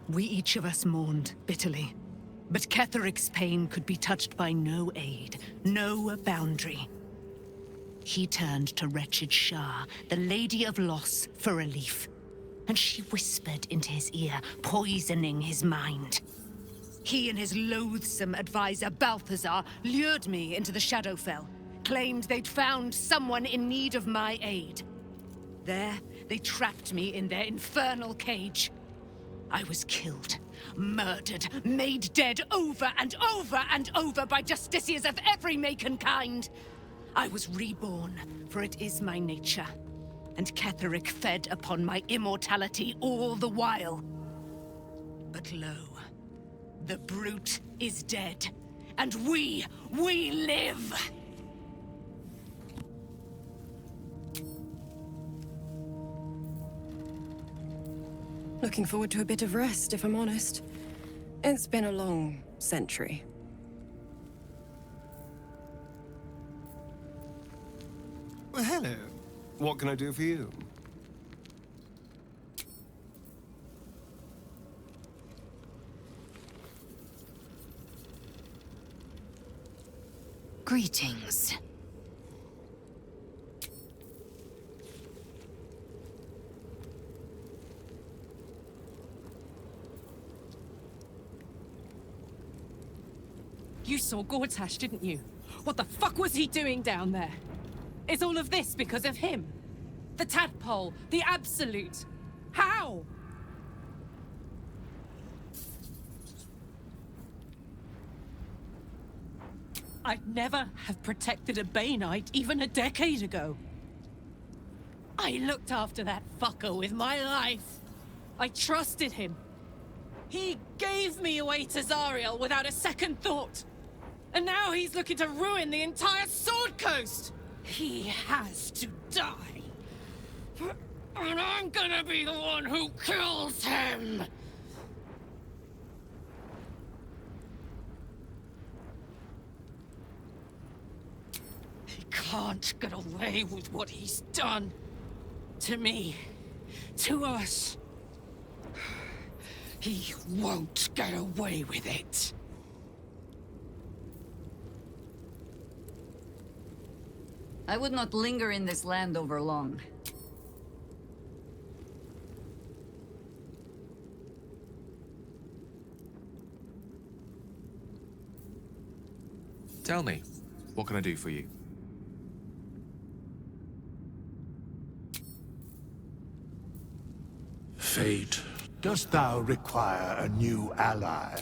we each of us mourned bitterly. But Ketheric's pain could be touched by no aid, no boundary. He turned to wretched Shah, the Lady of Loss, for relief. And she whispered into his ear, poisoning his mind. He and his loathsome advisor, Balthazar, lured me into the Shadowfell, claimed they'd found someone in need of my aid. There, they trapped me in their infernal cage. I was killed, murdered, made dead over and over and over by justiciars of every make and kind. I was reborn, for it is my nature. And Ketheric fed upon my immortality all the while. But lo, the brute is dead, and we live! Looking forward to a bit of rest, if I'm honest. It's been a long century. Well, hello. What can I do for you? Greetings. You saw Gortash, didn't you? What the fuck was he doing down there? Is all of this because of him? The tadpole, the absolute. How? I'd never have protected a Bainite even a decade ago. I looked after that fucker with my life. I trusted him. He gave me away to Zariel without a second thought. And now he's looking to ruin the entire Sword Coast! He has to die. And I'm gonna be the one who kills him! He can't get away with what he's done. To me. To us. He won't get away with it. I would not linger in this land over long. Tell me, what can I do for you? Fate, dost thou require a new ally?